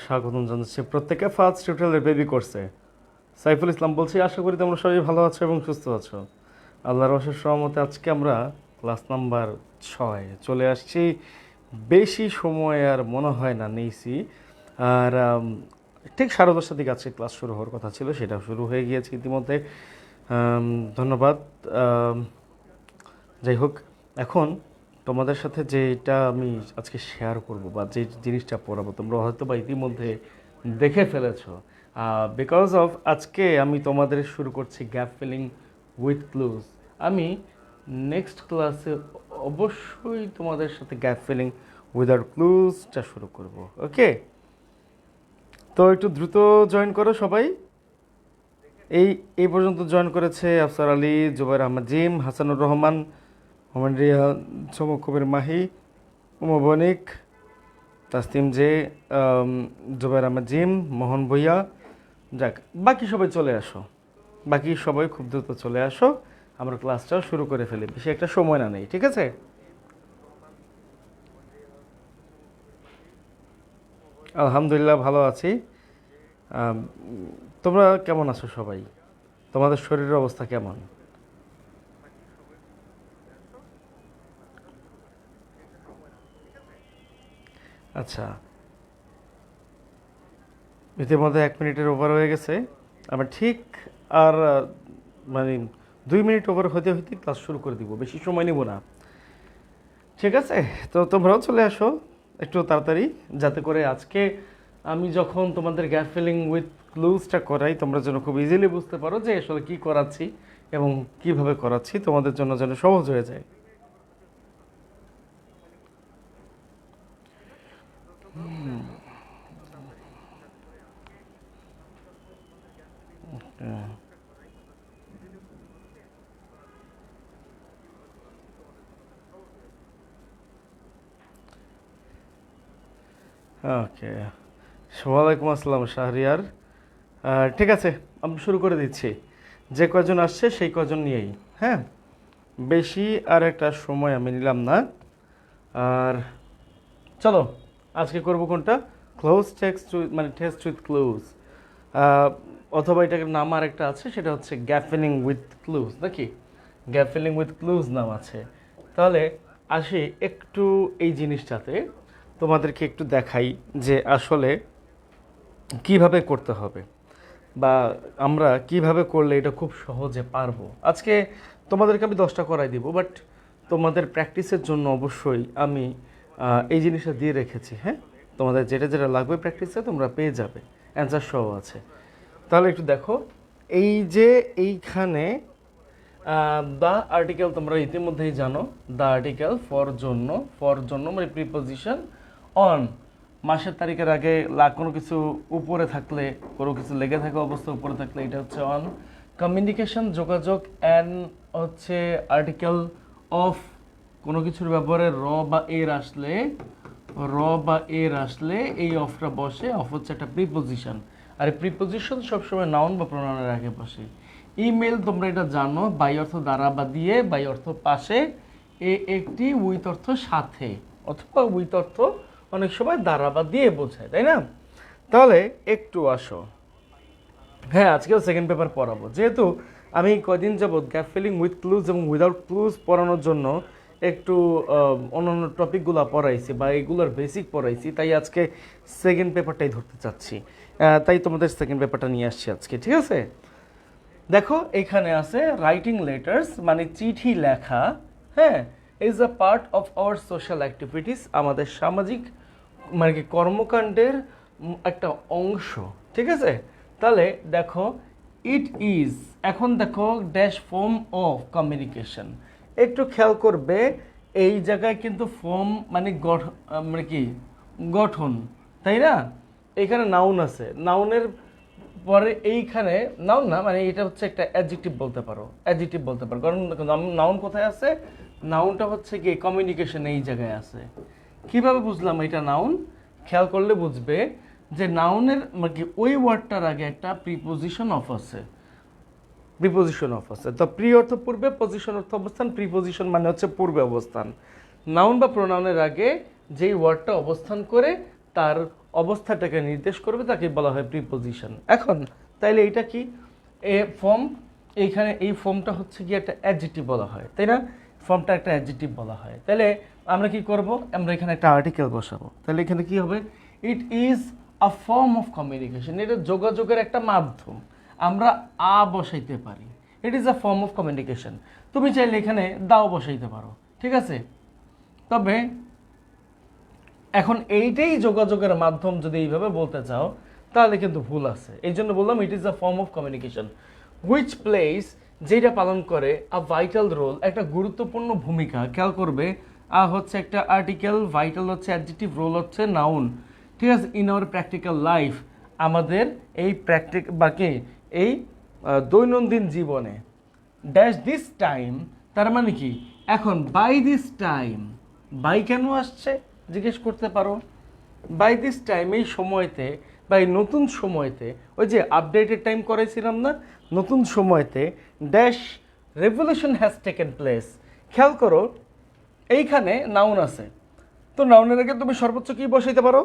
স্বাগতম জানাচ্ছি প্রত্যেকে ফার্স্ট টিউটোরিয়ালের বেবি কোর্সে। সাইফুল ইসলাম বলছি, আশা করি তোমরা সবাই ভালো আছো এবং সুস্থ আছো। আল্লাহর অশেষ রহমতে আজকে আমরা ক্লাস নাম্বার 6 চলে আসছি। বেশি সময় আর মনে হয় না নিয়েছি। আর ঠিক 10:30টার দিকে আজকে ক্লাস শুরু হওয়ার কথা ছিল, সেটা শুরু হয়ে গিয়েছে ইতিমধ্যে। ধন্যবাদ। যাই হোক, এখন তোমাদের সাথে যেটা আমি আজকে শেয়ার করব বা যে জিনিসটা পড়াবো তোমরা হয়তো বা ইতিমধ্যে দেখে ফেলেছো। বিকজ অফ আজকে আমি তোমাদের শুরু করছি গ্যাপ ফিলিং উইথ ক্লুজ। আমি নেক্সট ক্লাসে অবশ্যই তোমাদের সাথে গ্যাপ ফিলিং উইদাউট ক্লুজটা শুরু করব। ওকে, তো একটু দ্রুত জয়েন করো সবাই। এই পর্যন্ত জয়েন করেছে আফসার আলী, জুবাইর আহমদ জিম, হাসানুর রহমান, হোমেন রিয়া, চমক কবির মাহি, উমা বণিক, তাসতিম জে, জুবাইর আহমদ জিম, মোহন ভুইয়া। যাক, বাকি সবাই চলে আসো, বাকি সবাই খুব দ্রুত চলে আসো, আমরা ক্লাসটাও শুরু করে ফেলি, বেশি একটা সময় না নেই, ঠিক আছে? আলহামদুলিল্লাহ ভালো আছি। তোমরা কেমন আছো সবাই? তোমাদের শরীরের অবস্থা কেমন? আচ্ছা, ইতিমধ্যে 1 মিনিটের ওভার হয়ে গেছে। আমরা ঠিক আর মানে 2 মিনিট ওভার হতে হতে ক্লাস শুরু করে দিব, বেশি সময় নেব না, ঠিক আছে? তো তোমরাও চলে আসো একটু তাড়াতাড়ি, যাতে করে আজকে আমি যখন তোমাদের গ্যাপ ফিলিং উইথ ক্লুজটা করাই তোমরা যেন খুব ইজিলি বুঝতে পারো যে আসলে কী করাচ্ছি এবং কিভাবে করাচ্ছি, তোমাদের জন্য যেন সহজ হয়ে যায়। ওকে, ওয়ালাইকুম আসসালাম শাহরিয়ার। ঠিক আছে, আমি শুরু করে দিচ্ছি। যে কজন আসছে সেই কজন নিয়েই, হ্যাঁ, বেশি আর একটা সময় আমি নিলাম না। আর চলো, আজকে করব কোনটা? ক্লোজ টেক্সট মানে টেস্ট উইথ ক্লুজ, অথবা এটাকে নাম আর একটা আছে, সেটা হচ্ছে গ্যাপ ফিলিং উইথ ক্লুজ, নাকি গ্যাপ ফিলিং উইথ ক্লুজ নাম আছে। তাহলে আসি একটু এই জিনিসটাতে, তোমাদেরকে একটু দেখাই যে আসলে কিভাবে করতে হবে বা আমরা কিভাবে করলে এটা খুব সহজে পারবো। আজকে তোমাদেরকে আমি 10টা করাই দিব, বাট তোমাদের প্র্যাকটিসের জন্য অবশ্যই আমি এই জিনিসটা দিয়ে রেখেছি, হ্যাঁ? তোমাদের যেটা যেটা লাগবে প্র্যাকটিসে তোমরা পেয়ে যাবে, অ্যান্সার সহ আছে। তাহলে একটু দেখো, এই যে এইখানে দ্য আর্টিকেল তোমরা ইতিমধ্যেই জানো, দ্য আর্টিকেল ফর জন্য মানে প্রিপোজিশন অন, মাসের তারিখের আগে কোনো কিছু উপরে থাকলে, কোনো কিছু লেগে থাকা অবস্থা উপরে থাকলে এটা হচ্ছে অন। কমিউনিকেশন যোগাযোগ, অ্যান হচ্ছে আর্টিকেল অফ, কোনো কিছুর ব্যাপারে র বা এর আসলে এই অফটা বসে, অফ হচ্ছে একটা প্রিপোজিশন, আর এই প্রিপোজিশন সবসময় নাউন বা প্রোনাউনের আগে বসে। ইমেল তোমরা এটা জানো, বাই অর্থ দ্বারা বা দিয়ে, বাই অর্থ পাশে, এ একটি, উইথ অর্থ সাথে, অথবা উইথ অর্থ অনেক সময় দ্বারা বা দিয়ে বোঝায়, তাই না? তাহলে একটু আসো, হ্যাঁ, আজকেও সেকেন্ড পেপার পড়াবো, যেহেতু আমি কদিন যাবৎ গ্যাপ ফিলিং উইথ ক্লুজ এবং উইদাউট ক্লুজ পড়ানোর জন্য একটু অন্যান্য টপিকগুলো পড়াইছি বা এইগুলোর বেসিক পড়াইছি, তাই আজকে সেকেন্ড পেপারটাই ধরতে চাচ্ছি। তাই তোমাদের সেকেন্ড পেপারটা নিয়ে আসছি আজকে, ঠিক আছে? দেখো, এখানে আছে রাইটিং লেটার্স মানে চিঠি লেখা, হ্যাঁ, is a part of our social activities, আমাদের সামাজিক মানে কি কর্মকাণ্ডের একটা অংশ, ঠিক আছে? তাহলে দেখো, ইট ইজ, এখন দেখো ড্যাশ ফর্ম অফ কমিউনিকেশন, একটু খেয়াল করবে এই জায়গায় কিন্তু ফর্ম মানে মানে কি গঠন, তাই না? এখানে নাউন আছে, নাউনের পরে এইখানে নাউন না, মানে এটা হচ্ছে একটা অ্যাডজেক্টিভ বলতে পারো, অ্যাডজেক্টিভ বলতে পারো, কারণ নাউন কোথায় আছে? নাউনটা হচ্ছে কি কমিউনিকেশন এই জায়গায় আছে। কিভাবে বুঝলাম এটা নাউন? খেয়াল করলে বুঝবে যে নাউনের মানে কি ওই ওয়ার্ডটার আগে একটা প্রিপোজিশন অফ আছে, প্রিপোজিশন অফ আছে। তো প্রি অর্থ পূর্বে, পজিশন অর্থ অবস্থান, প্রিপোজিশন মানে হচ্ছে পূর্বে অবস্থান। নাউন বা প্রোনাউনের আগে যেই ওয়ার্ডটা অবস্থান করে তার অবস্থাটাকে নির্দেশ করবে তাকে বলা হয় প্রিপোজিশন। এখন তাইলে এটা কি ফর্ম, এইখানে এই ফর্মটা হচ্ছে কি একটা অ্যাডজেক্টিভ বলা হয়, তাই না? ফর্মটা একটা অ্যাডজেক্টিভ বলা হয়। তাহলে আমরা কি করব, আমরা এখানে একটা আর্টিকেল বসাবো। তাহলে এখানে কি হবে, ইট is a form of communication, এটা যোগাযোগের একটা মাধ্যম। আমরা বসাইতে পারি, ইট is a form of communication. তুমি চাইলে এখানে দাও বসাইতে পারো, ঠিক আছে? তবে এখন এইটাই যোগাযোগের মাধ্যম যদি এইভাবে বলতে চাও তাহলে কিন্তু ভুল আছে। এই জন্য বললাম ইট is a form of communication which place, যেটা পালন করে আ ভাইটাল রোল, একটা গুরুত্বপূর্ণ ভূমিকা। খেয়াল করবে হচ্ছে একটা আর্টিকেল, ভাইটাল হচ্ছে অ্যাডজেক্টিভ, রোল হচ্ছে নাউন, ঠিক আছে? ইন আওয়ার প্র্যাকটিক্যাল লাইফ, আমাদের এই এই দৈনন্দিন জীবনে। ড্যাশ দিস টাইম, তার মানে কি এখন বাই দিস টাইম, বাই কেন আসছে জিজ্ঞেস করতে পারো। বাই দিস টাইম, এই সময়তে বা এই নতুন সময়তে, ওই যে আপডেটেড টাইম করেছিলাম না, নতুন সময়তে dash revolution has taken place. খেয়াল করো এইখানে নাউন আছে, তো নাউনের আগে তুমি সর্বোচ্চ কি বসাইতে পারো,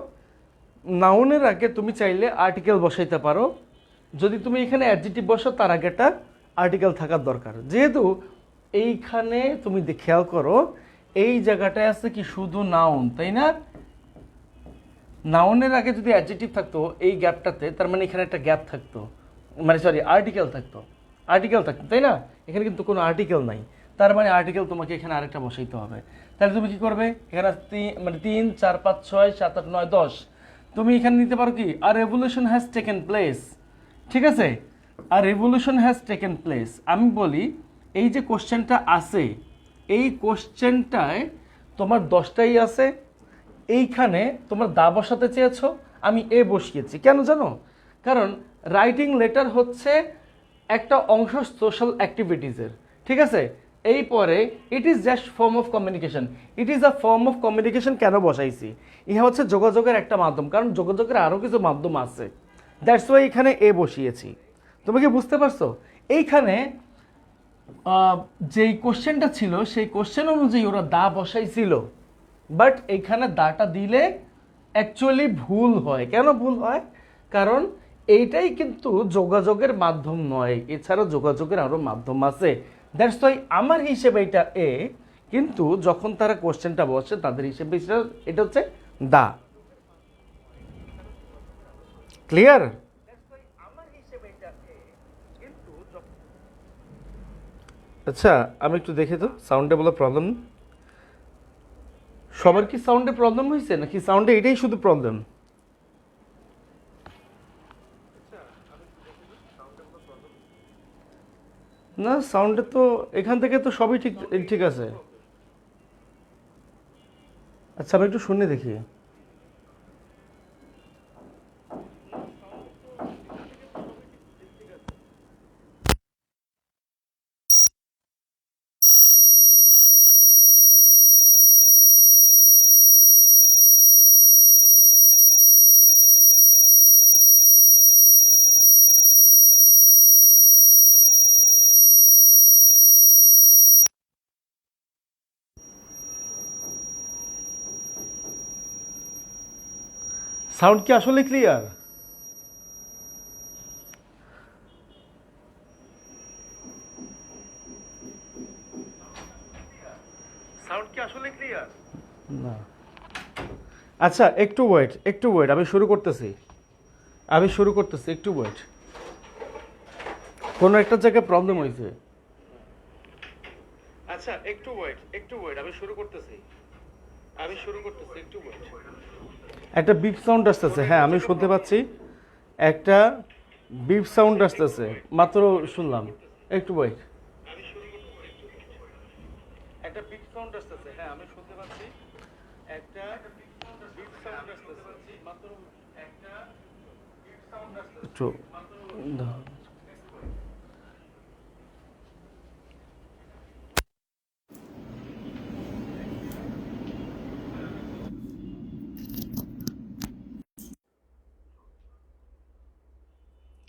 নাউনের আগে তুমি চাইলে আর্টিকেল বসাইতে পারো। যদি তুমি এখানে অ্যাডজেক্টিভ বসো তার আগে একটা আর্টিকেল থাকার দরকার। যেহেতু এইখানে তুমি খেয়াল করো এই জায়গাটায় আছে কি শুধু নাউন, তাই না? নাউনের আগে যদি অ্যাডজেক্টিভ থাকতো এই গ্যাপটাতে, তার মানে এখানে একটা গ্যাপ থাকতো, মানে সরি আর্টিকেল থাকতো, তাই না? এখানে কিন্তু কোনো আর্টিকেল নাই, তার মানে আর্টিকেল তোমাকে এখানে আরেকটা বসাইতে হবে। তাহলে তুমি কি করবে, এখানে 3, 4, 5, 6, 7, 8, 9, 10, তুমি এখানে নিতে পারো কি আর রেভলিউশন হ্যাজ টেকেন প্লেস, ঠিক আছে? আর রেভলিউশন হ্যাজ টেকেন প্লেস, আমি বলি এই যে কোশ্চেনটা আছে, এই কোশ্চেনটায় তোমার 10টাই আছে, এইখানে তোমার দা বসাতে চেয়েছো, আমি বসিয়েছি। কেন জানো? কারণ রাইটিং লেটার হচ্ছে একটা অংশ সোশ্যাল অ্যাক্টিভিটিসের, ঠিক আছে? এই পরে it is just form of communication, it is a form of communication কেন বসাইছি, ইহা হচ্ছে যোগাযোগের একটা মাধ্যম, কারণ যোগাযোগের আরও কিছু মাধ্যম আছে, দ্যাটস ওয়াই এখানে বসিয়েছি। তুমি কি বুঝতে পারছো? এইখানে যেই কোশ্চেনটা ছিল সেই কোশ্চেন অনুযায়ী ওরা দা বসাইছিল, বাট এইখানে দাটা দিলে অ্যাকচুয়ালি ভুল হয়। কেন ভুল হয়? কারণ এইটাই কিন্তু যোগাযোগের মাধ্যম নয়, এছাড়া যোগাযোগের আরও মাধ্যম আছে। দ্যাটস ওয়াই আমার হিসেবে এটা কিন্তু যখন তারা কোশ্চেনটা বসে তাদের হিসেবে এটা হচ্ছে দা। ক্লিয়ার? আচ্ছা আমি একটু দেখে তো সাউন্ডে বলা প্রবলেম, সবার কি সাউন্ডে প্রবলেম হয়েছে নাকি সাউন্ডে এটাই শুধু প্রবলেম? না সাউন্ডে তো এখান থেকে তো সবই ঠিক ঠিক আছে। আচ্ছা আমি একটু শুনে দেখি। সাউন্ড কি আসলে ক্লিয়ার? সাউন্ড কি আসলে ক্লিয়ার? না। আচ্ছা একটু ওয়েট, আমি শুরু করতেছি, একটু ওয়েট। কোনো একটা জায়গায় প্রবলেম হয়েছে। আচ্ছা একটু ওয়েট, আমি শুরু করতেছি, একটু ওয়েট। একটা বিপ সাউন্ড আসতেছে, হ্যাঁ আমি শুনতে পাচ্ছি, একটা বিপ সাউন্ড আসতেছে, মাত্র শুনলাম। একটু ওয়েট। একটা বিপ সাউন্ড আসতেছে, হ্যাঁ আমি শুনতে পাচ্ছি, একটা বিপ সাউন্ড আসতেছে, মাত্র একটা বিপ সাউন্ড আসতেছে। একটু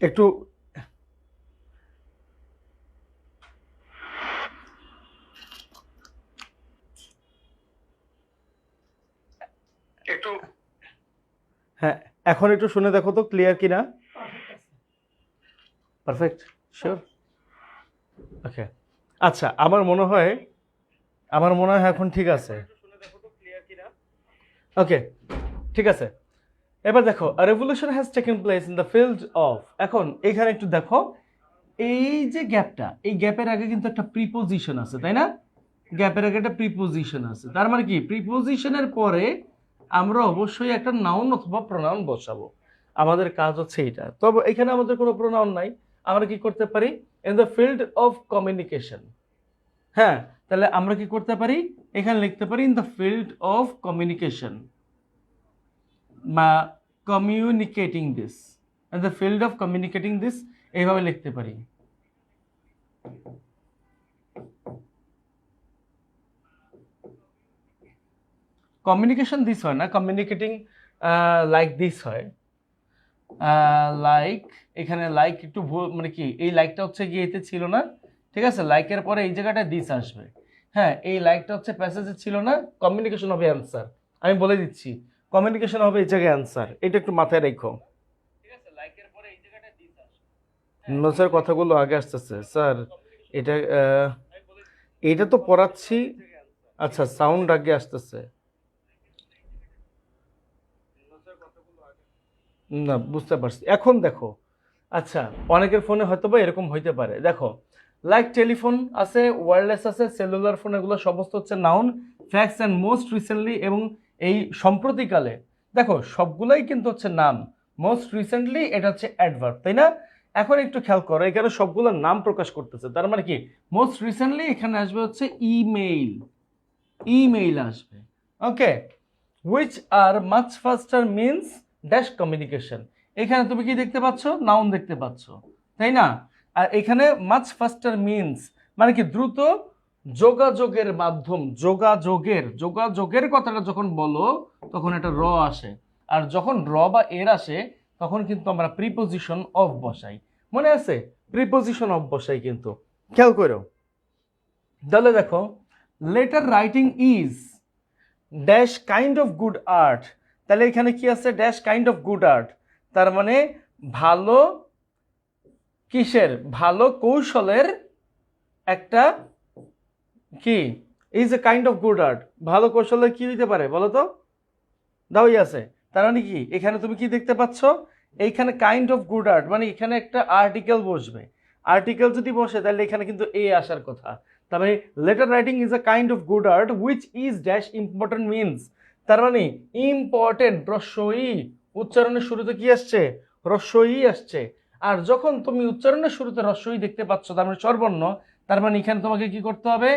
একটু একটু হ্যাঁ এখন একটু শুনে দেখো তো ক্লিয়ার কিনা। Perfect, sure? ওকে, আচ্ছা, আমার মনে হয় এখন ঠিক আছে। ওকে, ঠিক আছে। এবার দেখো, a revolution has taken place in the field of, এখন এখানে একটু দেখো, এই যে গ্যাপটা, এই গ্যাপের আগে কিন্তু একটা প্রিপোজিশন আছে, তাই না? গ্যাপের আগে একটা প্রিপোজিশন আছে, তার মানে কি প্রিপোজিশনের পরে আমরা অবশ্যই একটা নাউন অথবা প্রোনাউন বসাবো। আমাদের কাজ হচ্ছে এটা। তবে এখানে আমাদের কোনো প্রোনাউন নাই, আমরা কি করতে পারি, in the field of communication. হ্যাঁ, তাহলে আমরা কি করতে পারি, এখানে লিখতে পারি in the field of communication বা communicating this, in the field of communicating this, এইভাবে লিখতে পারি। কমিউনিকেশন দিস হয় না, কমিউনিকেটিং লাইক দিস হয়। লাইক, এখানে লাইক একটু মানে কি, এই লাইকটা হচ্ছে গিয়ে এতে ছিল না, ঠিক আছে? লাইকের পরে এই জায়গাটা দিস আসবে। হ্যাঁ, এই লাইকটা হচ্ছে প্যাসেজে ছিল না, কমিউনিকেশন হবে অ্যান্সার। আমি বলে দিচ্ছি, কমিউনিকেশন হবে এই জায়গায় অ্যান্সার, এটা একটু মাথায় রেখো, ঠিক আছে? লাইকের পরে এই জায়গাটা দিস আসবে। স্যার কথাগুলো আগে আসতেছে স্যার, এটা এটা তো পড়াচ্ছি। আচ্ছা, সাউন্ড আগে আসতেছে না, বুঝতে পারছি। এখন দেখো, আচ্ছা, অনেকের ফোনে হয়তো বা এরকম হইতে পারে, দেখো লাইক টেলিফোন আছে, ওয়্যারলেস আছে, সেলুলার ফোন, এগুলো সমস্ত হচ্ছে noun, facts and most recently, এবং এই সম্প্রতিকালে, দেখো সবগুলাই কিন্তু হচ্ছে নাম। মোস্ট রিসেন্টলি এটা হচ্ছে অ্যাডভার্ব, তাই না? এখন একটু খেয়াল করো, এখানে সবগুলো নাম প্রকাশ করতেছে, তার মানে কি মোস্ট রিসেন্টলি এখানে আসবে হচ্ছে ইমেইল, ইমেইল আসবে। ওকে, which are much faster means dash communication, এখানে তুমি কি দেখতে পাচ্ছ, নাউন দেখতে পাচ্ছ, তাই না? আর এখানে মাচ ফাস্টার মিন্স মানে কি দ্রুত যোগাযোগের মাধ্যম, যোগাযোগের কথাটা যখন বলো তখন এটা র আসে, আর যখন র বা এর আসে তখন কিন্তু আমরা প্রিপোজিশন অফ বসাই, মনে আছে? প্রিপোজিশন অফ বসাই কিন্তু, খেয়াল করো। তাহলে দেখো, letter writing is dash kind of good art, তাহলে এখানে কি আছে, dash kind of good art, তার মানে ভালো কিসের, ভালো কৌশলের একটা কি, is a kind of good art, ভালো কৌশলের কি হইতে পারে বলো তো, দাওই আছে। তার মানে কি এখানে তুমি কি দেখতে পাচ্ছ, এইখানে কাইন্ড অফ গুড আর্ট মানে এখানে একটা আর্টিকেল বসবে, আর্টিকেল যদি বসে তাহলে এখানে কিন্তু এ আসার কথা। তার মানে letter writing is a kind of good art which is dash important means, তার মানে ইম্পর্টেন্ট, রস্যই, উচ্চারণের শুরুতে কি আসছে, রস্যই আসছে। আর যখন তুমি উচ্চারণের শুরুতে রস্যই দেখতে পাচ্ছ, তার মানে স্বরবর্ণ, তার মানে এখানে তোমাকে কি করতে হবে,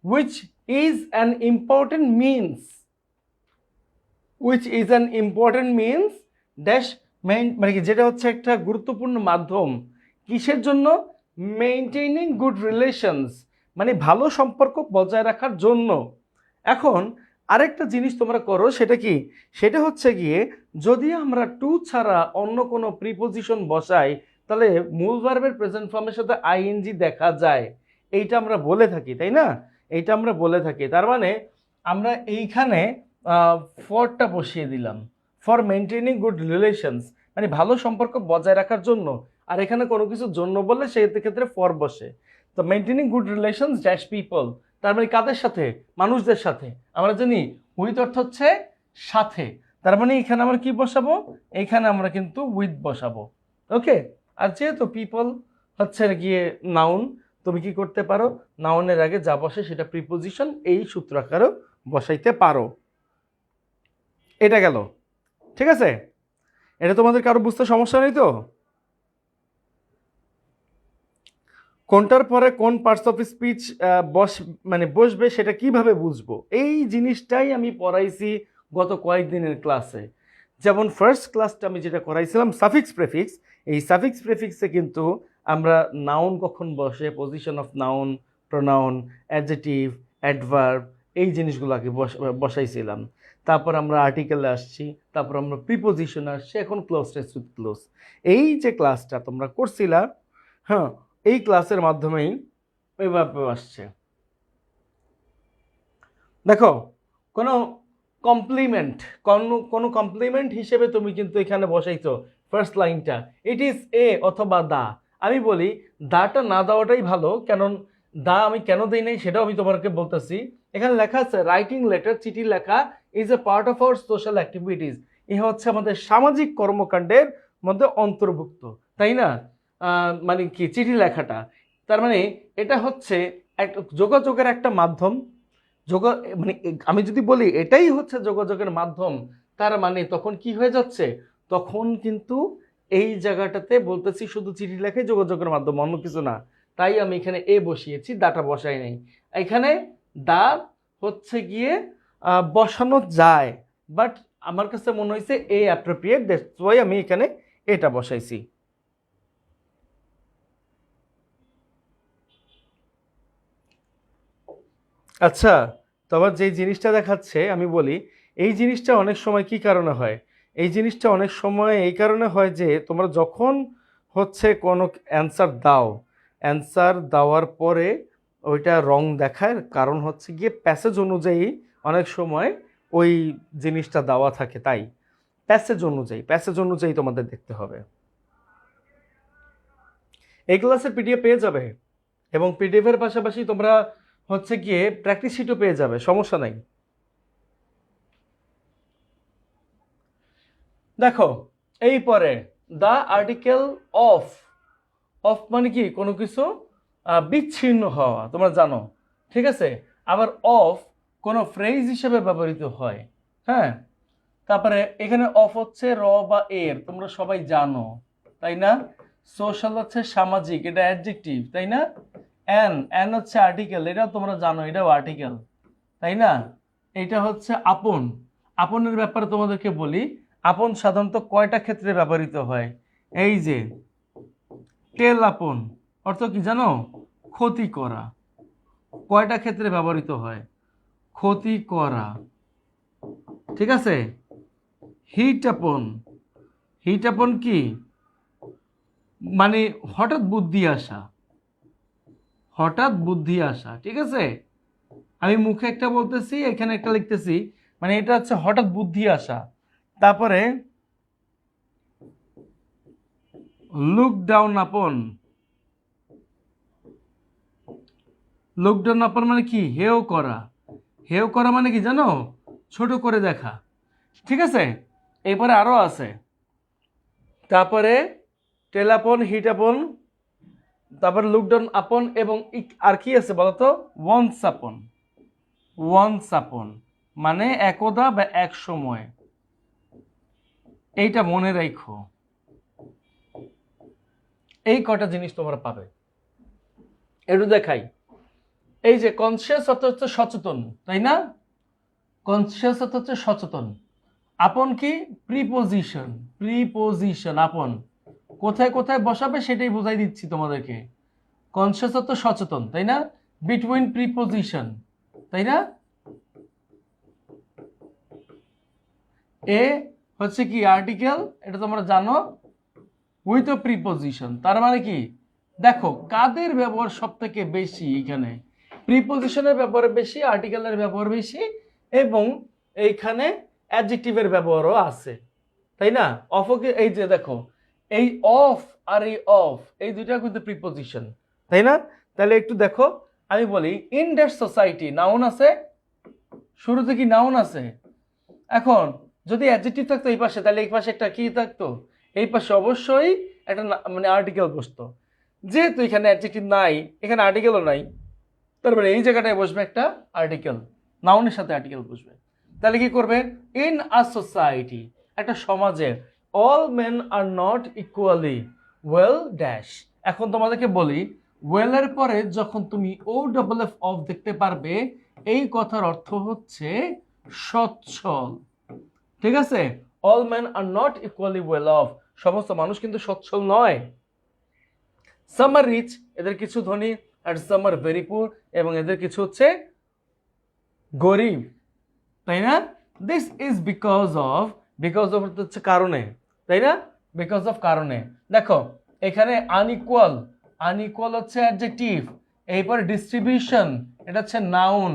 which is an important means, which is an important means dash main, মানে কি যেটা হচ্ছে একটা গুরুত্বপূর্ণ মাধ্যম কিসের জন্য, মেইনটেইনিং গুড রিলেশনস, মানে ভালো সম্পর্ক বজায় রাখার জন্য। এখন আরেকটা জিনিস তোমরা করো, সেটা কি, সেটা হচ্ছে গিয়ে যদি আমরা টু ছাড়া অন্য কোনো প্রিপোজিশন বসাই তাহলে মূল ভার্বের প্রেজেন্ট ফর্মের সাথে আইএনজি দেখা যায়, এইটা আমরা বলে থাকি, তাই না? এইটা আমরা বলে থাকি। তার মানে আমরা এইখানে ফরটা বসিয়ে দিলাম, ফর মেনটেনিং গুড রিলেশনস, মানে ভালো সম্পর্ক বজায় রাখার জন্য। আর এখানে কোনো কিছুর জন্য বললে সেই ক্ষেত্রে ফর বসে। তো maintaining good relations dash people, তার মানে কাদের সাথে, মানুষদের সাথে। আমরা জানি উইথ অর্থ হচ্ছে সাথে, তার মানে এখানে আমরা কি বসাবো, এইখানে আমরা কিন্তু উইথ বসাবো। ওকে, আর যেহেতু পিপল হচ্ছে গিয়ে নাউন, তুমি কি করতে পারো, নাউনের আগে যা বসে সেটা প্রিপোজিশন, এই সূত্র আকারেও বসাইতে পারো। এটা গেল, ঠিক আছে? এটা তোমাদের কারো বুঝতে সমস্যা নেই তো? কোনটার পরে কোন পার্টস অফ স্পিচ মানে বসবে সেটা কিভাবে বুঝবো, এই জিনিসটাই আমি পড়াইছি গত কয়েকদিনের ক্লাসে। যেমন ফার্স্ট ক্লাসটা আমি যেটা করাইছিলাম সাফিক্স প্রেফিক্স, এই সাফিক্স প্রেফিক্সে কিন্তু আমরা নাউন কখন বসে, position of noun, pronoun, adjective, adverb, এই জিনিসগুলোকে বসাইছিলাম। তারপর আমরা আর্টিকেলে আসছি, তারপর আমরা প্রিপোজিশন আসছি, এখন ক্লোজ টেস্ট উইথ ক্লোজ। এই যে ক্লাসটা তোমরা করছিলা, হ্যাঁ, এই ক্লাসের মাধ্যমেই এইভাবে আসছে। দেখো, কোনো কমপ্লিমেন্ট, কোনো কমপ্লিমেন্ট হিসেবে তুমি কিন্তু এখানে বসাইছো ফার্স্ট লাইনটা, ইট ইজ এ অথবা দা। আমি বলি দাটা না দেওয়াটাই ভালো, কারণ দা আমি কেন দিই নাই সেটাও আমি তোমাকে বলতেছি। এখানে লেখা আছে রাইটিং লেটার, চিঠি লেখা is a part of our social activities, এ হচ্ছে আমাদের সামাজিক কর্মকাণ্ডের মধ্যে অন্তর্ভুক্ত, তাই না? মানে কি চিঠি লেখাটা, তার মানে এটা হচ্ছে একটা যোগাযোগের একটা মাধ্যম। মানে আমি যদি বলি এটাই হচ্ছে যোগাযোগের মাধ্যম, তার মানে তখন কি হয়ে যাচ্ছে, তখন কিন্তু এই জায়গাটাতে বলতেছি শুধু চিঠি লেখাই যোগাযোগের মাধ্যম, অন্য কিছু না। তাই আমি এখানে এ বসিয়েছি, দাটা বসাই নাই। এখানে দা হচ্ছে গিয়ে বসানো যায়, বাট আমার কাছে মনে হয়েছে এ অ্যাপ্রোপ্রিয়েট, দ্যাটস ওয়াই আমি এখানে এটা বসাইছি। আচ্ছা, তোমার যেই জিনিসটা দেখাচ্ছে আমি বলি, এই জিনিসটা অনেক সময় কি কারণে হয়, এই জিনিসটা অনেক সময় এই কারণে হয় যে তোমরা যখন হচ্ছে কোনো অ্যান্সার দাও, অ্যান্সার দেওয়ার পরে ওইটা রং দেখার কারণ হচ্ছে গিয়ে প্যাসেজ অনুযায়ী অনেক সময় ওই জিনিসটা দেওয়া থাকে, তাই প্যাসেজ অনুযায়ী তোমাদের দেখতে হবে। এই ক্লাসের পিডিএফ পেয়ে যাবে, এবং পিডিএফ এর পাশাপাশি তোমরা হচ্ছে গিয়ে প্র্যাকটিস শিটও পেয়ে যাবে, সমস্যা নাই। দেখো এই পরে দ্য আর্টিকেল অফ, অফ মানে কি কোনো কিছু বিচ্ছিন্ন হওয়া, তোমরা জানো, ঠিক আছে? আবার অফ কোনো ফ্রেজ হিসেবে ব্যবহৃত হয়, হ্যাঁ। তারপরে এখানে অফ হচ্ছে র বা এর, তোমরা সবাই জানো, তাই না? সোশ্যাল হচ্ছে সামাজিক, এটা অ্যাডজেক্টিভ, তাই না? অ্যান হচ্ছে আর্টিকেল, এটাও তোমরা জানো, এটাও আর্টিকেল, তাই না? এটা হচ্ছে আপন, আপনের ব্যাপারে তোমাদেরকে বলি, আপন সাধারণত কয়টা ক্ষেত্রে ব্যবহৃত হয়, এই যে টেল আপন অর্থ কি জানো, ক্ষতি করা, কয়টা ক্ষেত্রে ব্যবহৃত হয়, ক্ষতি করা, ঠিক আছে? হিট আপন, হিট আপন কি মানে হঠাৎ বুদ্ধি আসা, হঠাৎ বুদ্ধি আসা, ঠিক আছে? আমি মুখে একটা বলতেছি, এখানে একটা লিখতেছি, মানে এটা হচ্ছে হঠাৎ বুদ্ধি আসা। তারপরে লুক ডাউন আপন, লুক ডাউন আপন মানে কি, হেয় করা, হেয় করা মানে কি জানো, ছোট করে দেখা, ঠিক আছে? এরপরে আরো আছে, তারপরে টেল আপন, হিট আপন, তারপর লুক ডাউন আপন, এবং আর কি আছে বলতো, ওয়ান্স আপন, ওয়ান্স আপন মানে একদা বা এক সময়, এইটা মনে রাখো। এই কটা জিনিস তোমরা পাবে, একটু দেখাই। এই যে কনসিয়াস অর্থ হচ্ছে সচেতন, তাই না? কনসিয়াস অর্থ হচ্ছে সচেতন। আপন কি, প্রিপোজিশন, প্রিপোজিশন আপন কোথায় কোথায় বসাবে সেটাই বুঝাই দিচ্ছি তোমাদেরকে। কনসিয়াস অর্থ সচেতন, তাই না? বিটুইন প্রিপোজিশন, তাই না? এ হচ্ছে কি আর্টিকেল, এটা তোমরা জানো, উইথ এ প্রিপোজিশন, তার মানে কি দেখো কাদের ব্যবহার সব থেকে বেশি, এখানে প্রিপোজিশনের ব্যবহার বেশি, আর্টিকেলের ব্যবহার বেশি, এবং এইখানে অ্যাডজেক্টিভের ব্যবহারও আছে, তাই না? অফকে এই যে দেখো, এই অফ আর এই অফ, এই দুইটা কিন্তু প্রিপোজিশন, তাই না? তাহলে একটু দেখো, আমি বলি ইন দ্যাট সোসাইটি, নাউন আছে, শুরুতে কি নাউন আছে? এখন যদি অ্যাডজেক্টিভ থাকতো এই পাশে, তাহলে এই পাশে একটা কি থাকতো, এই পাশে অবশ্যই একটা মানে আর্টিকেল বসতো। যেহেতু এখানে অ্যাডজেক্টিভ নাই, এখানে আর্টিকেলও নাই, তারপরে এই জায়গাটায় বসবে একটা আর্টিকেল, নাউনের সাথে আর্টিকেল বসবে। তাহলে কি করবে, ইন আ সোসাইটি, একটা সমাজে, all men are not equally well dash. এখন তোমাদেরকে বলি, ওয়েলের পরে যখন তুমি ও ডাবল এফ অফ দেখতে পারবে, এই কথার অর্থ হচ্ছে সচ্ছল, ঠিক আছে? All men are not equally well of, সমস্ত মানুষ কিন্তু সচ্ছল নয়। সাম আর রিচ, এদের কিছু ধনী, আর সাম আর ভেরি পুর, এবং এদের কিছু হচ্ছে গরিব, তাই না? This is because of, because of হচ্ছে কারণে, তাই না? বিকজ অফ কারণে। দেখো এখানে আনইকুয়াল, আনইকুয়াল হচ্ছে অ্যাডজেক্টিভ, এরপর ডিস্ট্রিবিউশন, এটা হচ্ছে নাউন,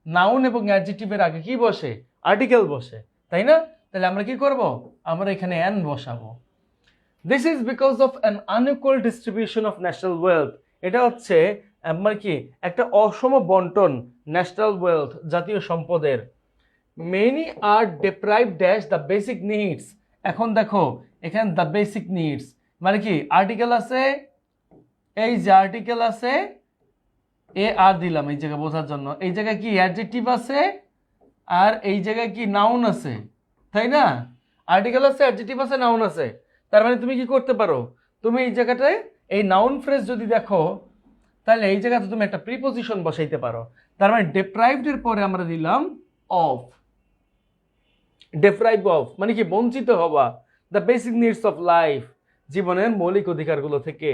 নাউন এবং অ্যাডজেক্টিভের আগে কি বসে, আর্টিকেল বসে, তাই না? তাহলে আমরা কি করব, আমরা এখানে অ্যান বসাবো। This is because of an unequal distribution of national wealth. এটা হচ্ছে আমার কি একটা অসম বন্টন ন্যাশনাল ওয়েলথ, জাতীয় সম্পদের। Many are deprived dash the basic needs. এখন দেখো এখানে দ্য বেসিক নিডস মানে কি, আর্টিকেল আছে, এই যে আর্টিকেল আছে, এ আর দিলাম এই জায়গায় বোঝার জন্য, এই জায়গায় কি অ্যাডজেক্টিভ আছে, আর এই জায়গায় কি নাউন আছে, তাই না? আর্টিকেল আছে, অ্যাডজেক্টিভ আছে, নাউন আছে। তার মানে তুমি কি করতে পারো, তুমি এই জায়গাটায় এই নাউন ফ্রেজ যদি দেখো, তাহলে এই জায়গাতে তুমি একটা প্রিপোজিশন বসাইতে পারো। তার মানে ডিপ্রাইভড এর পরে আমরা দিলাম অফ। ডিপ্রাইভ অফ মানে কি, বঞ্চিত হওয়া, the basic needs of life, জীবনের মৌলিক অধিকারগুলো থেকে।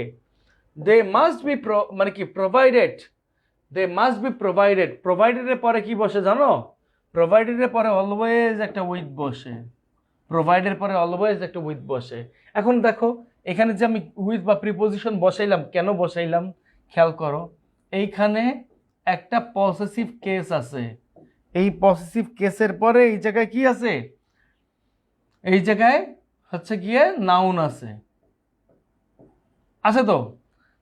দে মাস্ট বি মানে কি provided, they must be provided. প্রোভাইডেডের পরে কি বসে জানো, প্রোভাইডেডের পরে অলওয়েজ একটা উইথ বসে, প্রোভাইডের পরে অলওয়েজ একটা উইথ বসে। এখন দেখো এখানে যে আমি উইথ বা প্রিপোজিশন বসাইলাম, কেন বসাইলাম খেয়াল করো, এইখানে একটা পসেসিভ কেস আছে, এই পসেসিভ কেসের পরে এই জায়গায় কি আছে, এই জায়গায় হচ্ছে গিয়ে নাউন আছে, আছে তো?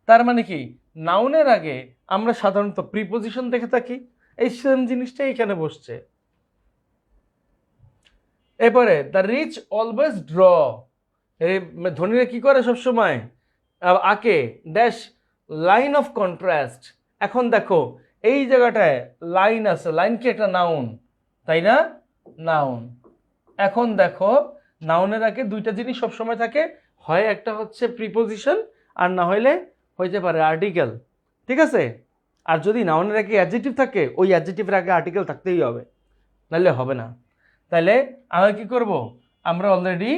তার মানে কি, নাউনের আগে আমরা সাধারণত প্রিপোজিশন দেখে থাকি, এই সেম জিনিসটা এখানে বসছে। এরপরে দ্য রিচ অলওয়েজ ড্র, ধনীরা কি করে সবসময় আঁকে ড্যাশ লাইন অফ কন্ট্রাস্ট। এখন দেখো এই জায়গাটায় লাইন আছে, লাইন কি একটা নাউন, তাই না? নাউন। এখন দেখো নাউনের আগে দুইটা জিনিস সবসময় থাকে, হয় একটা হচ্ছে প্রিপোজিশন, আর না হইলে হইতে পারে আর্টিকেল, ঠিক আছে? আর যদি নাউনের আগে অ্যাডজেক্টিভ থাকে, ওই অ্যাডজেক্টিভের আগে আর্টিকেল থাকতেই হবে, নাহলে হবে না। তাহলে আমরা কি করব, আমরা অলরেডি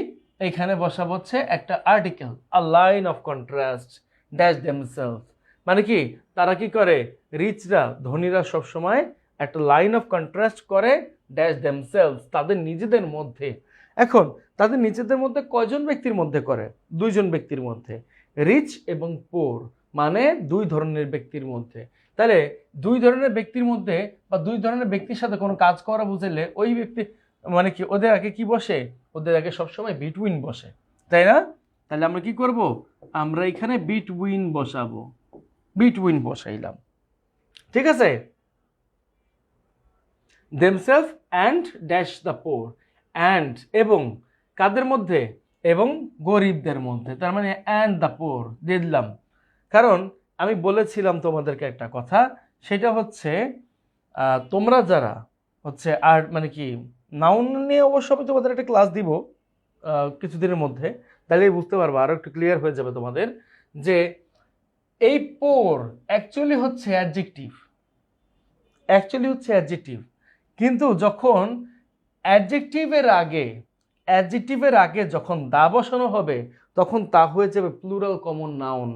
এখানে বসাবো হচ্ছে একটা article, a line of contrast dash themselves. মানে কি, তারা কি করে, রিচরা, ধনীরা সবসময় একটা লাইন অফ কন্ট্রাস্ট করে ড্যাশ দেমসেলফ, তাদের নিজেদের মধ্যে। এখন তাদের নিজেদের মধ্যে কয়জন ব্যক্তির মধ্যে করে, দুইজন ব্যক্তির মধ্যে, রিচ এবং পোর, মানে দুই ধরনের ব্যক্তির মধ্যে। তাহলে দুই ধরনের ব্যক্তির মধ্যে বা দুই ধরনের ব্যক্তির সাথে কোনো কাজ করা বুঝলে ওই ব্যক্তি মানে কি, ওদের আগে কি বসে, ওদের আগে সবসময় বিটুইন বসে, তাই না? তাহলে আমরা কি করব, আমরা এখানে বিটুইন বসাবো, বিটুইন বসাইলাম, ঠিক আছে? Themselves and dash the poor, and এবং কাদের মধ্যে, এবং গরিবদের মধ্যে। তার মানে অ্যান্ড দ্য পোর দিয়ে দিলাম, কারণ আমি বলেছিলাম তোমাদেরকে একটা কথা, সেটা হচ্ছে তোমরা যারা হচ্ছে আর মানে কি, নাউন নিয়ে অবশ্য আমি তোমাদের একটা ক্লাস দিব কিছুদিনের মধ্যে, তাহলে বুঝতে পারবো, আরো একটু ক্লিয়ার হয়ে যাবে তোমাদের, যে এই পোর অ্যাকচুয়ালি হচ্ছে অ্যাডজেক্টিভ, অ্যাকচুয়ালি হচ্ছে অ্যাডজেক্টিভ, কিন্তু যখন অ্যাডজেক্টিভের আগে যখন দা বসানো হবে, তখন তা হয়ে যাবে plural common noun,